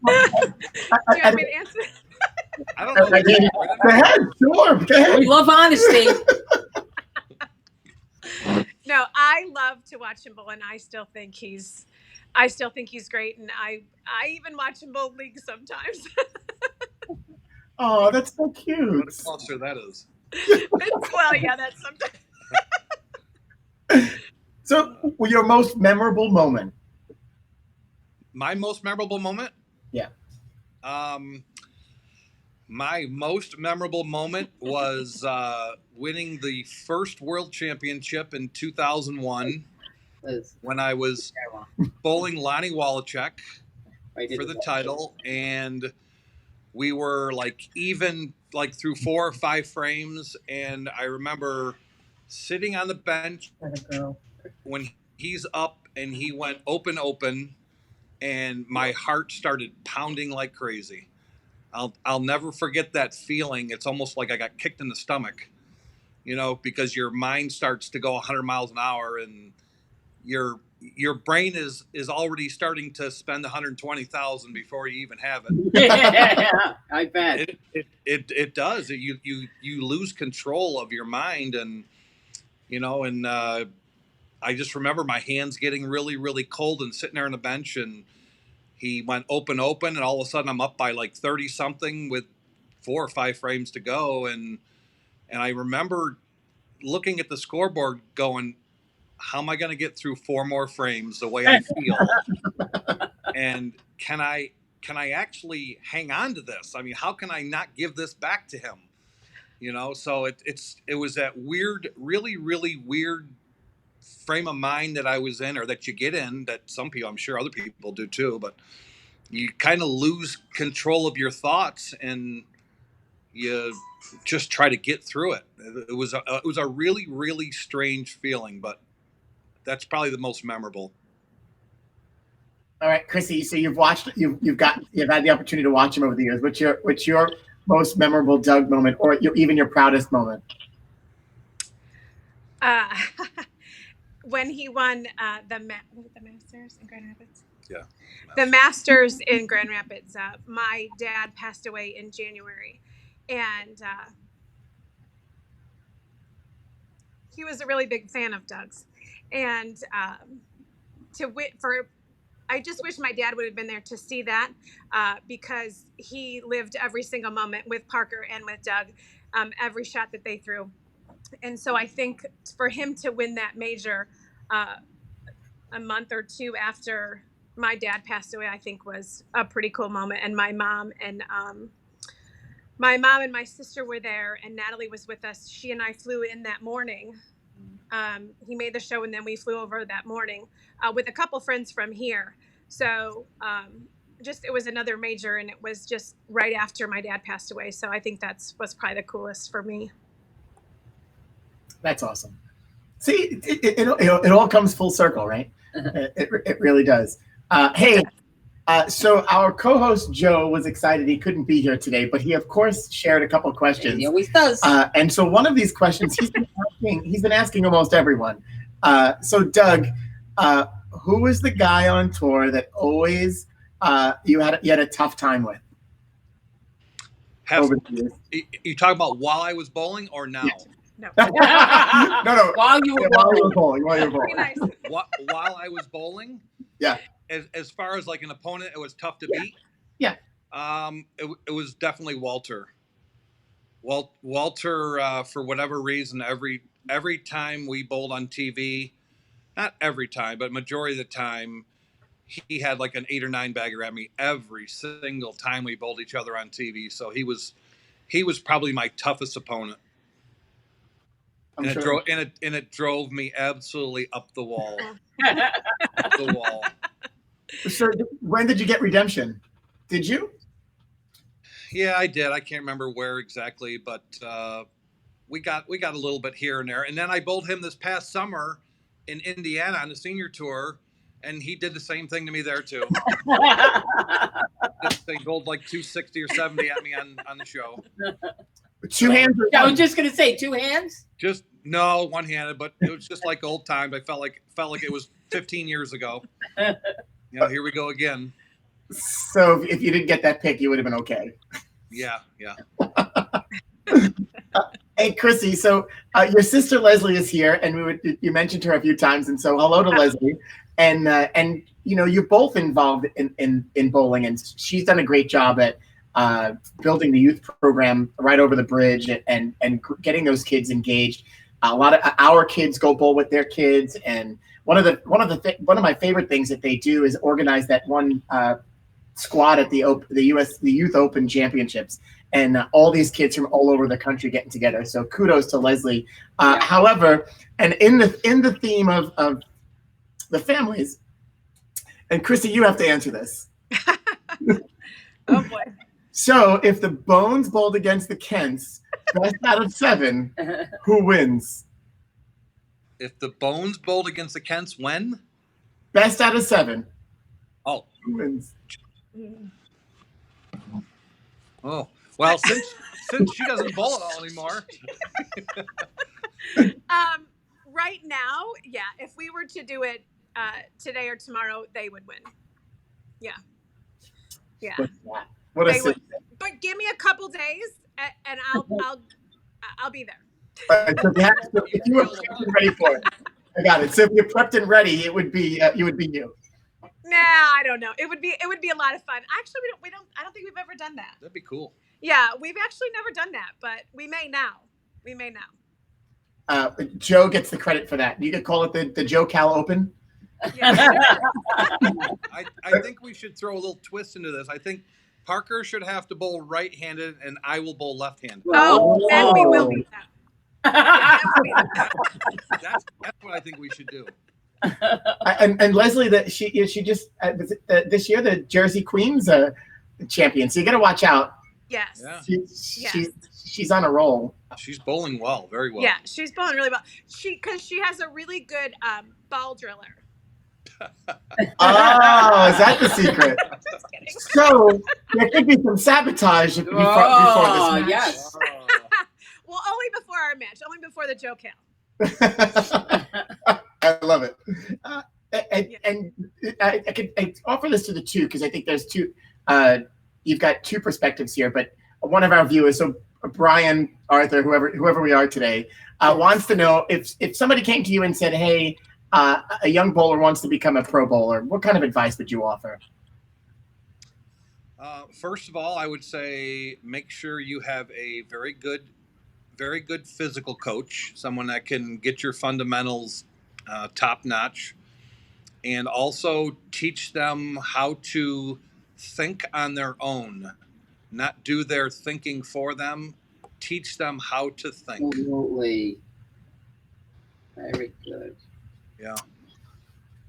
want me to answer? I don't know. Go ahead, sure. Go ahead. We love honesty. No, I love to watch him bowl, and I still think he's great, and I even watch him bowl league sometimes. Oh, that's so cute. What a closer that is. Well, yeah, that's sometimes. So, your most memorable moment? My most memorable moment? Yeah. My most memorable moment was winning the first world championship in 2001 when I was bowling Lonnie Wallachek, for the title, and we were like even like through 4 or 5 frames, and I remember sitting on the bench when he's up and he went open, and my heart started pounding like crazy. I'll never forget that feeling. It's almost like I got kicked in the stomach, because your mind starts to go 100 miles an hour, and your brain is already starting to spend 120,000 before you even have it. Yeah, I bet. It does. You lose control of your mind, and I just remember my hands getting really, really cold and sitting there on the bench, and he went open, and all of a sudden I'm up by like 30 something with 4 or 5 frames to go, and I remember looking at the scoreboard going, how am I going to get through 4 more frames the way I feel? And can I actually hang on to this? I mean, how can I not give this back to him? So it was that weird, really, really weird frame of mind that I was in, or that you get in, that some people, I'm sure other people do too, but you kind of lose control of your thoughts, and you just try to get through it. It was a really, really strange feeling, but that's probably the most memorable. All right, Chrissie. So you've had the opportunity to watch him over the years. What's your most memorable Doug moment, or even your proudest moment? When he won the Masters in Grand Rapids. Yeah. The Masters in Grand Rapids. My dad passed away in January, and he was a really big fan of Doug's. And I just wish my dad would have been there to see that, because he lived every single moment with Parker and with Doug, every shot that they threw. And so I think for him to win that major a month or 2 after my dad passed away, I think was a pretty cool moment. And my mom and my sister were there, and Natalie was with us. She and I flew in that morning. He made the show, and then we flew over that morning with a couple friends from here. So it was another major, and it was just right after my dad passed away. So I think was probably the coolest for me. That's awesome. See, it all comes full circle, right? It really does. So our co-host Joe was excited he couldn't be here today, but he of course shared a couple questions. He always does. And so one of these questions he's been asking almost everyone. So Doug, who was the guy on tour that always you had a tough time with? You talking about while I was bowling or now? Yes. No. No. While you were bowling. Nice. While I was bowling? Yeah. As far as like an opponent, it was tough to beat. Yeah. It was definitely Walter. Walter, for whatever reason, every time we bowled on TV, not every time, but majority of the time, he had like an 8 or 9 bagger at me every single time we bowled each other on TV. So he was probably my toughest opponent. It drove me absolutely up the wall. Up the wall. So when did you get redemption? Did you? Yeah, I did. I can't remember where exactly, but we got a little bit here and there. And then I bowled him this past summer in Indiana on the senior tour, and he did the same thing to me there too. They bowled like 260 or 70 at me on the show. 2 hands? I was just gonna say 2 hands. Just no, one-handed, but it was just like old times. I felt like it was 15 years ago. Here we go again. So if you didn't get that pick, you would have been okay. Yeah. Hey, Chrissie. So your sister Leslie is here, and you mentioned her a few times, and so hello to Leslie. And you're both involved in bowling, and she's done a great job at building the youth program right over the bridge and getting those kids engaged. A lot of our kids go bowl with their kids, and one of my favorite things that they do is organize that one squad at the Youth Open Championships, and all these kids from all over the country getting together. So kudos to Leslie. However, and in the theme of the families, and Chrissie, you have to answer this. Oh boy. So if the Bones bowled against the Kents, best out of 7, who wins? If the Bones bowled against the Kents, when? Best out of 7. Oh. Who wins? Oh. Well, since she doesn't bowl at all anymore. Right now, yeah. If we were to do it today or tomorrow, they would win. Yeah. Yeah. What a They would. sick. But give me a couple days, and I'll be there. So if you were prepped and ready for it, I got it. So if you're prepped and ready, it would be you. Nah, I don't know. It would be a lot of fun. Actually, I don't think we've ever done that. That'd be cool. Yeah, we've actually never done that, but we may now. Joe gets the credit for that. You could call it the Joe Cal Open. Yeah. I think we should throw a little twist into this. I think Parker should have to bowl right-handed, and I will bowl left-handed. Oh, then we will be that. That's what I think we should do. And Leslie, she just this year the Jersey Queens champion. So you got to watch out. Yes. Yeah. She's on a roll. She's bowling well, very well. Yeah, she's bowling really well. Because she has a really good ball driller. Oh, is that the secret? Just kidding. So there could be some sabotage before this match. Yes. Well, only before our match, only before the Joe Cal. I love it. And I could offer this to the two because I think there's two. You've got two perspectives here, but one of our viewers, so Brian, Arthur, whoever we are today, wants to know if somebody came to you and said, "Hey, a young bowler wants to become a pro bowler," what kind of advice would you offer? First of all, I would say make sure you have a very good physical coach, someone that can get your fundamentals top notch, and also teach them how to think on their own, not do their thinking for them. Teach them how to think. Absolutely. Very good.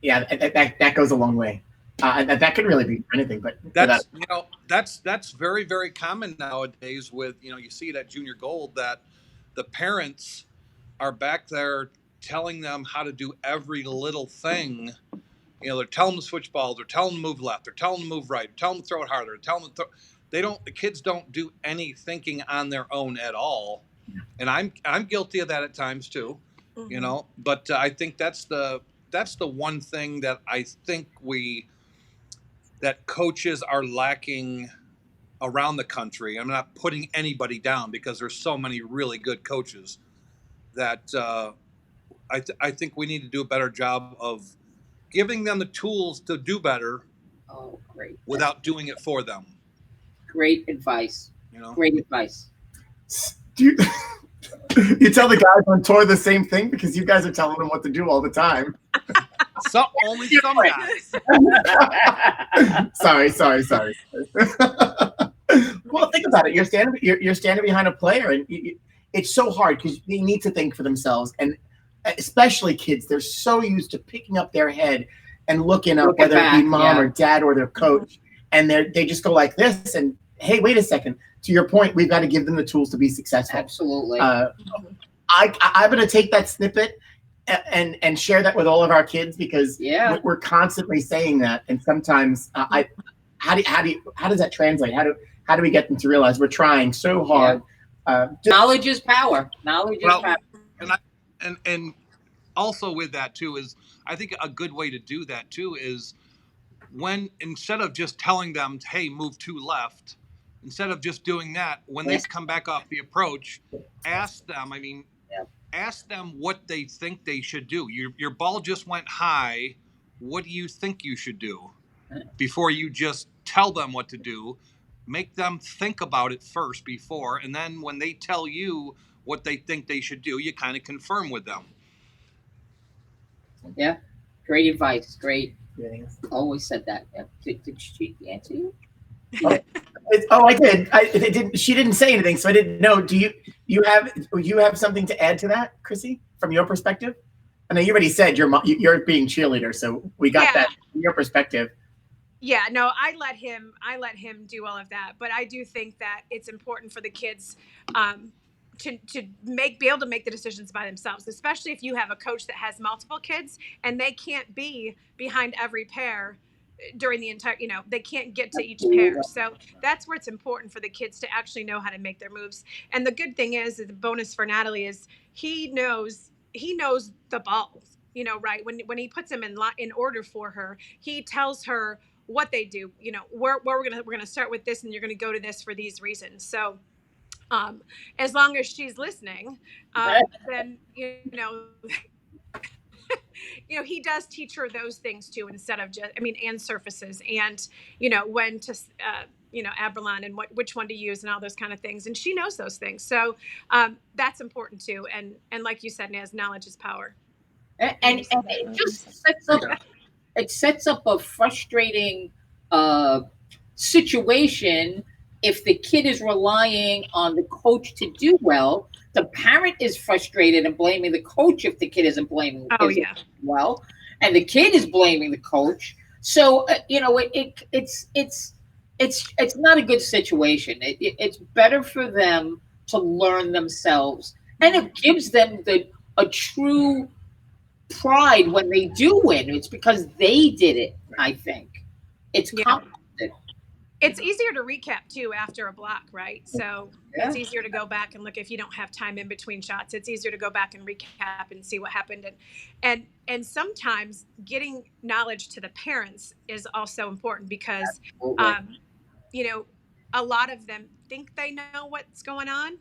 Yeah, that goes a long way. That could really be anything, but that's very, very common nowadays. With you see it at Junior Gold that the parents are back there telling them how to do every little thing. They're telling them to switch balls, they're telling them to move left, they're telling them to move right, they're telling them to throw it harder, they're telling them the kids don't do any thinking on their own at all. And I'm guilty of that at times too, but I think that's the one thing that I think that coaches are lacking around the country. I'm not putting anybody down because there's so many really good coaches that I think we need to do a better job of giving them the tools to do better. Oh, great. Without doing it for them. Great advice. Great advice. You tell the guys on tour the same thing because you guys are telling them what to do all the time. Only some guys. Sorry. Well, think about it. You're standing behind a player, and it's so hard because they need to think for themselves, and especially kids. They're so used to picking up their head and looking up, whether it be mom or dad or their coach, and they just go like this. And hey, wait a second. To your point, we've got to give them the tools to be successful. Absolutely. I'm going to take that snippet and share that with all of our kids because we're constantly saying that, and sometimes how does that translate? How do we get them to realize we're trying so hard? Knowledge is power. Knowledge is power. And also with that too is I think a good way to do that too is when instead of just telling them, hey, move to left, instead of just doing that, when they come back off the approach, ask them what they think they should do. Your ball just went high. What do you think you should do? Before you just tell them what to do, make them think about it first before, and then when they tell you what they think they should do, you kind of confirm with them. Yeah, great advice. Great. Always said that. Did she answer you? I did. She didn't say anything, so I didn't know. Do you have something to add to that, Chrissie, from your perspective? I know you already said you're being cheerleader, so we got that from your perspective. Yeah, no, I let him do all of that, but I do think that it's important for the kids to be able to make the decisions by themselves, especially if you have a coach that has multiple kids and they can't be behind every pair during the entire, they can't get to each pair. So that's where it's important for the kids to actually know how to make their moves. And the good thing is, the bonus for Natalie is he knows the balls, right? When he puts them in order for her, he tells her what they do, where we're gonna start with this, and you're gonna go to this for these reasons. So as long as she's listening, then he does teach her those things too, instead of just, and surfaces, and when to Abralon, and which one to use, and all those kind of things, and she knows those things. So that's important too, and like you said, Naz, knowledge is power. And it just sets up a frustrating situation if the kid is relying on the coach to do well. The parent is frustrated and blaming the coach if the kid isn't blaming well, and the kid is blaming the coach. So it's not a good situation. It's better for them to learn themselves, and it gives them a true pride when they do win. It's because they did it. I think it's complicated. It's easier to recap too after a block, right? So it's easier to go back and look if you don't have time in between shots. It's easier to go back and recap and see what happened. And sometimes getting knowledge to the parents is also important, because a lot of them think they know what's going on.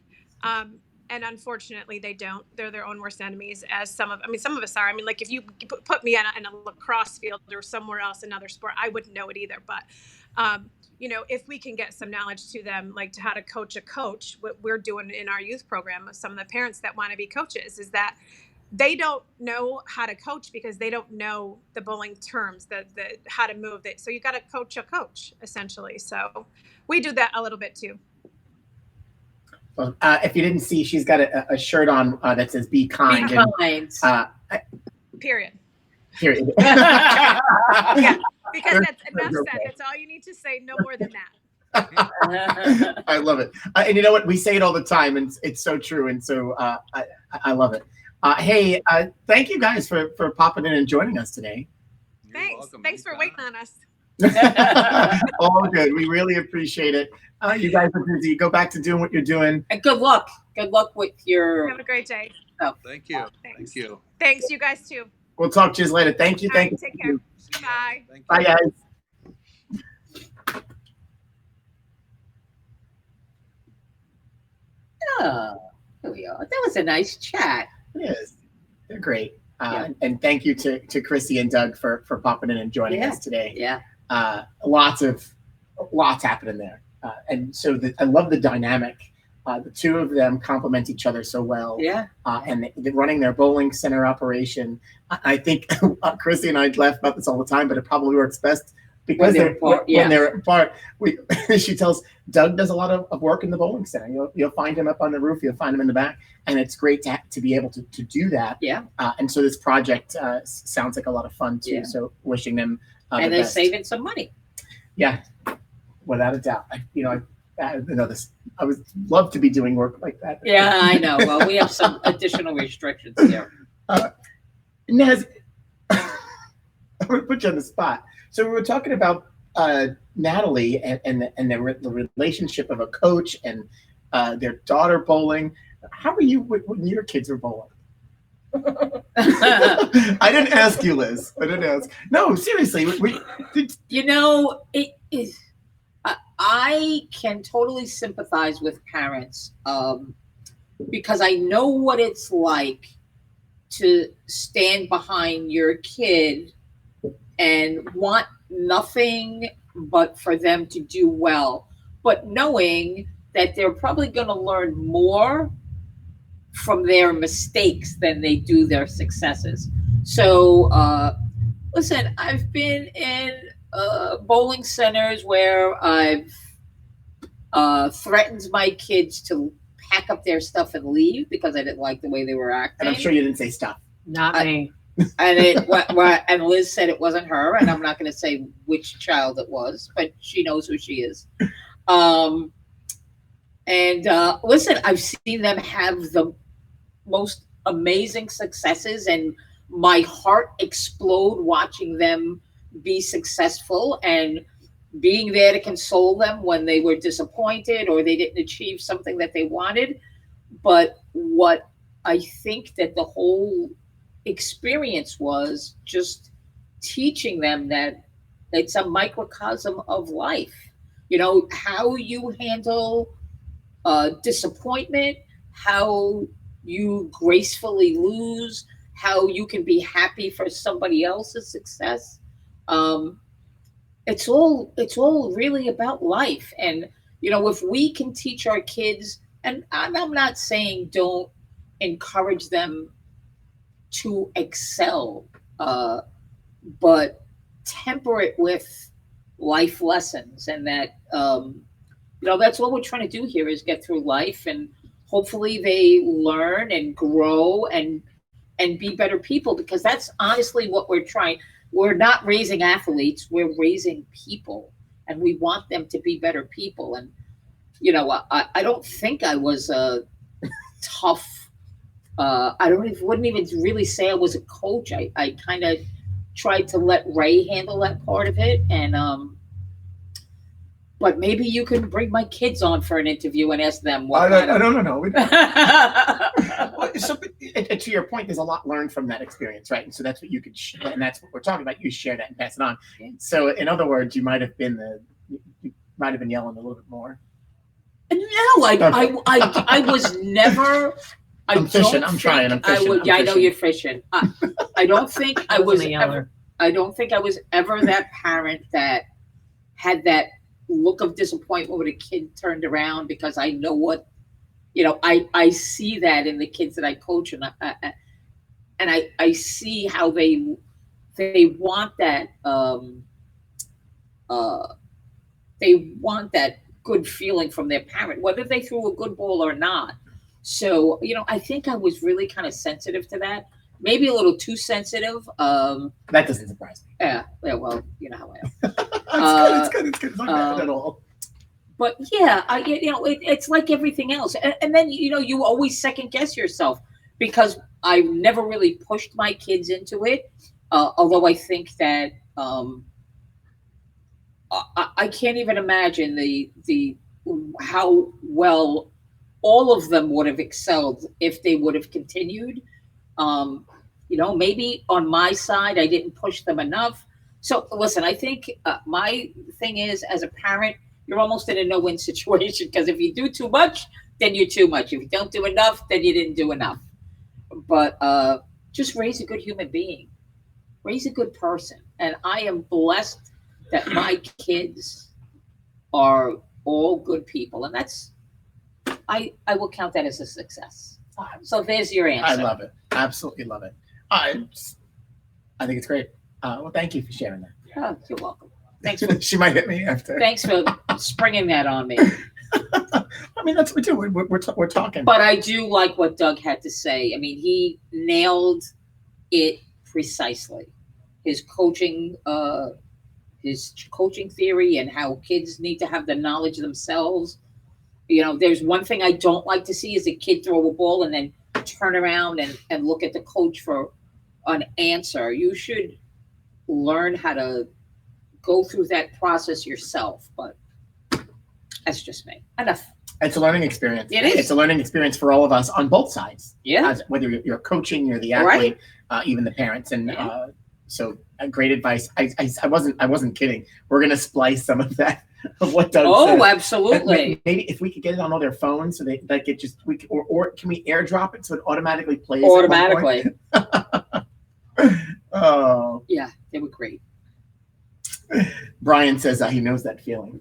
And unfortunately they don't. They're their own worst enemies, as some of us are. Like if you put me in a lacrosse field or somewhere else, another sport, I wouldn't know it either. But if we can get some knowledge to them, like to how to coach a coach, what we're doing in our youth program with some of the parents that want to be coaches, is that they don't know how to coach because they don't know the bowling terms, the how to move it. So you got to coach a coach, essentially. So we do that a little bit too. Well, if you didn't see, she's got a shirt on that says "Be kind." Be kind. Period. Period. Yeah, because that's enough said. That's all you need to say. No more than that. I love it. And you know what? We say it all the time, and it's so true. And so I love it. Hey, thank you guys for popping in and joining us today. Thanks for waiting on us. All good. We really appreciate it. You guys are busy. Go back to doing what you're doing. And good luck. Good luck with your. Have a great day. Oh. Thank you. Thanks. Thank you. Thanks, you guys too. We'll talk to you later. Thank you. Thank you. Take care. Bye. Bye, guys. Oh, here we are. That was a nice chat. It is. They're great. And thank you to Chrissie and Doug for popping in and joining us today. Yeah. Lots happening there. And so I love the dynamic. The two of them complement each other so well. Yeah. And they're running their bowling center operation. I think Chrissie and I laugh about this all the time, but it probably works best because when they're apart. She tells Doug does a lot of work in the bowling center. You'll find him up on the roof. You'll find him in the back, and it's great to be able to do that. Yeah. And so this project sounds like a lot of fun too. Yeah. So wishing them and they're saving some money. Yeah, without a doubt. I know this. I would love to be doing work like that. Yeah, I know. Well, we have some additional restrictions here. Naz, I'm going to put you on the spot. So we were talking about Natalie and the relationship of a coach and their daughter bowling. How were you when your kids were bowling? I didn't ask you, Liz. I didn't ask. No, seriously. It is. I can totally sympathize with parents because I know what it's like to stand behind your kid and want nothing but for them to do well, but knowing that they're probably going to learn more from their mistakes than they do their successes. So, listen, I've been in bowling centers where I've threatened my kids to pack up their stuff and leave because I didn't like the way they were acting. And I'm sure you didn't say stop. Not me. And Liz said it wasn't her, and I'm not going to say which child it was, but she knows who she is. Listen, I've seen them have the most amazing successes, and my heart explode watching them be successful and being there to console them when they were disappointed or they didn't achieve something that they wanted. But what I think that the whole experience was just teaching them that it's a microcosm of life. You know, how you handle disappointment, how you gracefully lose, how you can be happy for somebody else's success. It's all really about life. And, you know, if we can teach our kids, and I'm not saying don't encourage them to excel, but temper it with life lessons, and that, you know, that's what we're trying to do here is get through life, and hopefully they learn and grow and be better people, because that's honestly what we're trying. We're not raising athletes, we're raising people, and we want them to be better people. And, you know, I don't think I was a tough, wouldn't even really say I was a coach. I kind of tried to let Ray handle that part of it. And, but maybe you can bring my kids on for an interview and ask them what. No. So, to your point, there's a lot learned from that experience, right? And so that's what you could, and that's what we're talking about. You share that and pass it on. Yeah. So, in other words, you might have been yelling a little bit more. No, I was never. I'm fishing. I'm trying. I know you're fishing. I don't think I was ever. I don't think I was ever that parent that had that look of disappointment when a kid turned around, because I know what, you know, I see that in the kids that I coach, and I see how they want that, they want that good feeling from their parent, whether they threw a good ball or not. So, you know, I think I was really kind of sensitive to that, maybe a little too sensitive. That doesn't surprise me. Yeah, well, you know how I am. It's good. It's not bad at all. But yeah, it's like everything else. And then, you know, you always second guess yourself, because I never really pushed my kids into it. Although I think that I can't even imagine the how well all of them would have excelled if they would have continued. You know, maybe on my side, I didn't push them enough. So listen, I think my thing is, as a parent, you're almost in a no-win situation, because if you do too much, then you're too much. If you don't do enough, then you didn't do enough. But just raise a good human being, raise a good person. And I am blessed that my kids are all good people. And that's, I will count that as a success. So there's your answer. I love it. Absolutely love it. I think it's great. Well, thank you for sharing that. Oh, you're welcome. Thanks for She might hit me after. thanks for springing that on me. I mean, that's what we do. We're talking. But I do like what Doug had to say. I mean, he nailed it precisely. His coaching theory, and how kids need to have the knowledge themselves. You know, there's one thing I don't like to see is a kid throw a ball and then turn around and look at the coach for an answer. You should learn how to go through that process yourself. But that's just me. Enough. It's a learning experience. It is. It's a learning experience for all of us on both sides. Yeah. Whether you're coaching, you're the athlete, even the parents. And so great advice. I wasn't kidding. We're going to splice some of that, of what Doug said. Oh, absolutely. Maybe if we could get it on all their phones, so that it just, or can we airdrop it so it automatically plays? Automatically. Oh. Yeah, they were great. Brian says he knows that feeling.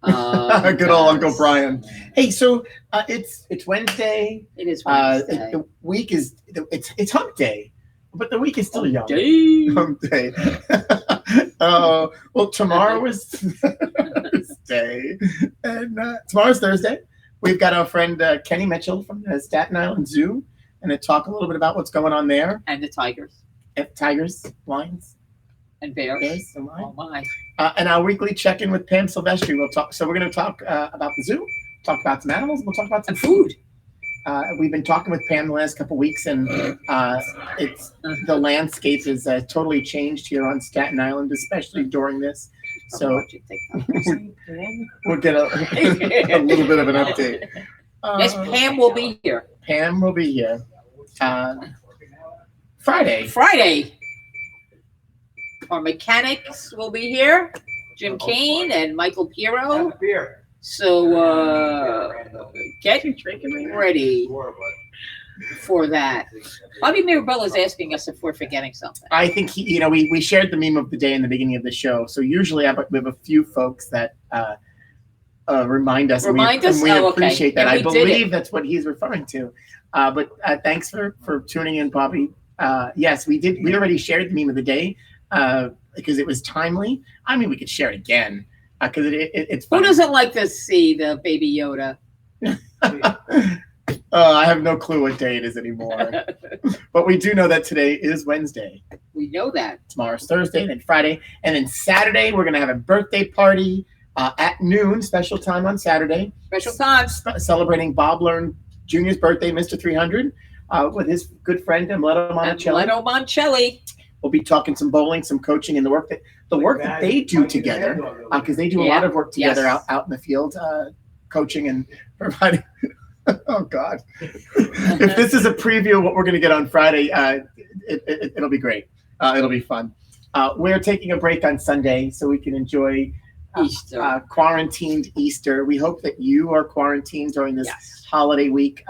Good old Uncle Brian. Hey, so it's Wednesday. It is Wednesday. The week is it's hump day, but the week is still young. Hump day. Well, tomorrow is Thursday, and tomorrow's Thursday. We've got our friend Kenny Mitchell from the Staten Island Zoo, and to talk a little bit about what's going on there. And the Tigers. Tigers, Lions, And Bears. Bears, and Lions. Oh my. And our weekly check-in with Pam Silvestri. We'll talk. So we're going to talk about the zoo, talk about some animals, and we'll talk about some food. We've been talking with Pam the last couple of weeks, and it's the landscape is totally changed here on Staten Island, especially during this. So we'll get a little bit of an update. Yes, Pam will be here. Pam will be here. Friday. Our mechanics will be here. Jim Kane and Michael Piero. So get ready for that. Bobby Mirabella is asking us if we're forgetting something. I think we shared the meme of the day in the beginning of the show. So usually we have a few folks that remind us. And we appreciate that. I believe that's what he's referring to. But thanks for tuning in, Bobby. Yes, we did. We already shared the meme of the day because it was timely. I mean, we could share it again because it's funny. Who doesn't like to see the Baby Yoda? I have no clue what day it is anymore. But we do know that today is Wednesday. We know that. Tomorrow's Thursday, then Friday, and then Saturday we're going to have a birthday party at noon, special time on Saturday. Special time. Celebrating Bob Learn Jr.'s birthday, Mr. 300, with his good friend Amleto Moncelli. We'll be talking some bowling, some coaching, and the work that they do together, because they do a lot of work together out in the field, coaching and providing. Oh God! If this is a preview of what we're going to get on Friday, it'll be great. It'll be fun. We're taking a break on Sunday so we can enjoy Easter. Quarantined Easter. We hope that you are quarantined during this holiday week.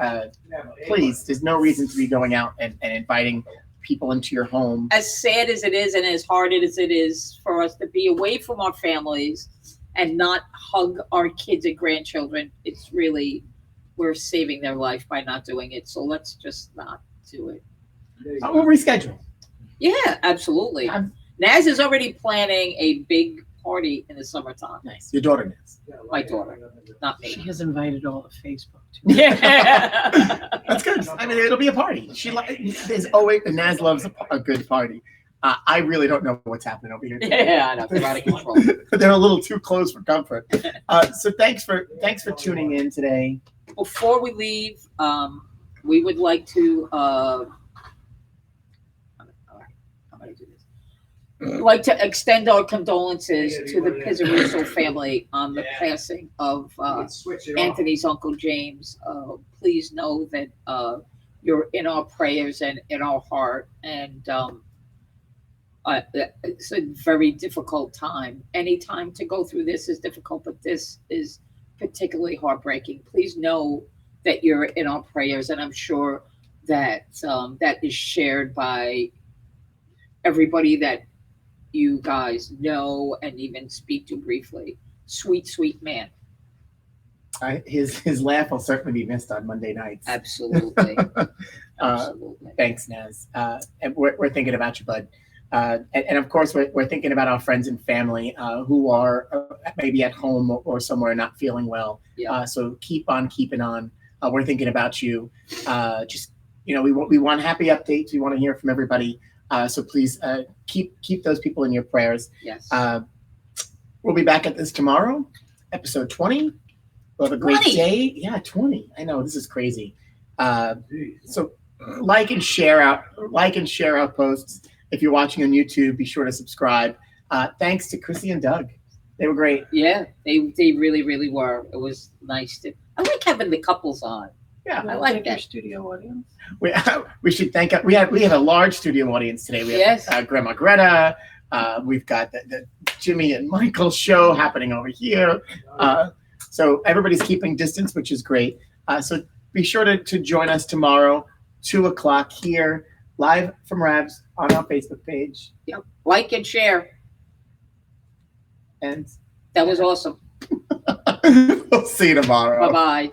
Please, there's no reason to be going out and inviting people into your home. As sad as it is and as hard as it is for us to be away from our families and not hug our kids and grandchildren, it's really, we're saving their life by not doing it. So let's just not do it. We'll reschedule. Yeah, absolutely. Naz is already planning a big party in the summertime. Nice. Your daughter, Naz. My daughter, not me. She has invited all of Facebook. Yeah. That's good. I mean, it'll be a party. There's always, Naz loves a good party. I really don't know what's happening over here. Yeah, I know. They're out of control. They're a little too close for comfort. So thanks for tuning in today. Before we leave, we would like to extend our condolences to the Pizzarusso family on the passing of Anthony's Uncle James. Please know that you're in our prayers and in our heart, and it's a very difficult time. Any time to go through this is difficult, but this is particularly heartbreaking. Please know that you're in our prayers, and I'm sure that that is shared by everybody that you guys know and even speak to briefly. Sweet, sweet man. His laugh will certainly be missed on Monday nights. Absolutely. Absolutely. Thanks, Naz. And we're thinking about you, bud. And of course, we're thinking about our friends and family who are maybe at home or somewhere not feeling well. Yeah. So keep on keeping on. We're thinking about you. We want happy updates. We want to hear from everybody. So please keep those people in your prayers. Yes. We'll be back at this tomorrow, episode 20. We'll have a great day. Yeah, 20. I know, this is crazy. So like and share our posts. If you're watching on YouTube, be sure to subscribe. Thanks to Chrissie and Doug. They were great. Yeah, they really, really were. It was nice to. I like having the couples on. Yeah, I like your that. studio audience. We should thank. We have a large studio audience today. We have Grandma Greta. We've got the Jimmy and Michael show happening over here. So everybody's keeping distance, which is great. So be sure to join us tomorrow, 2:00 here, live from Rabs on our Facebook page. Yep. Like and share. And that was awesome. we'll see you tomorrow. Bye-bye.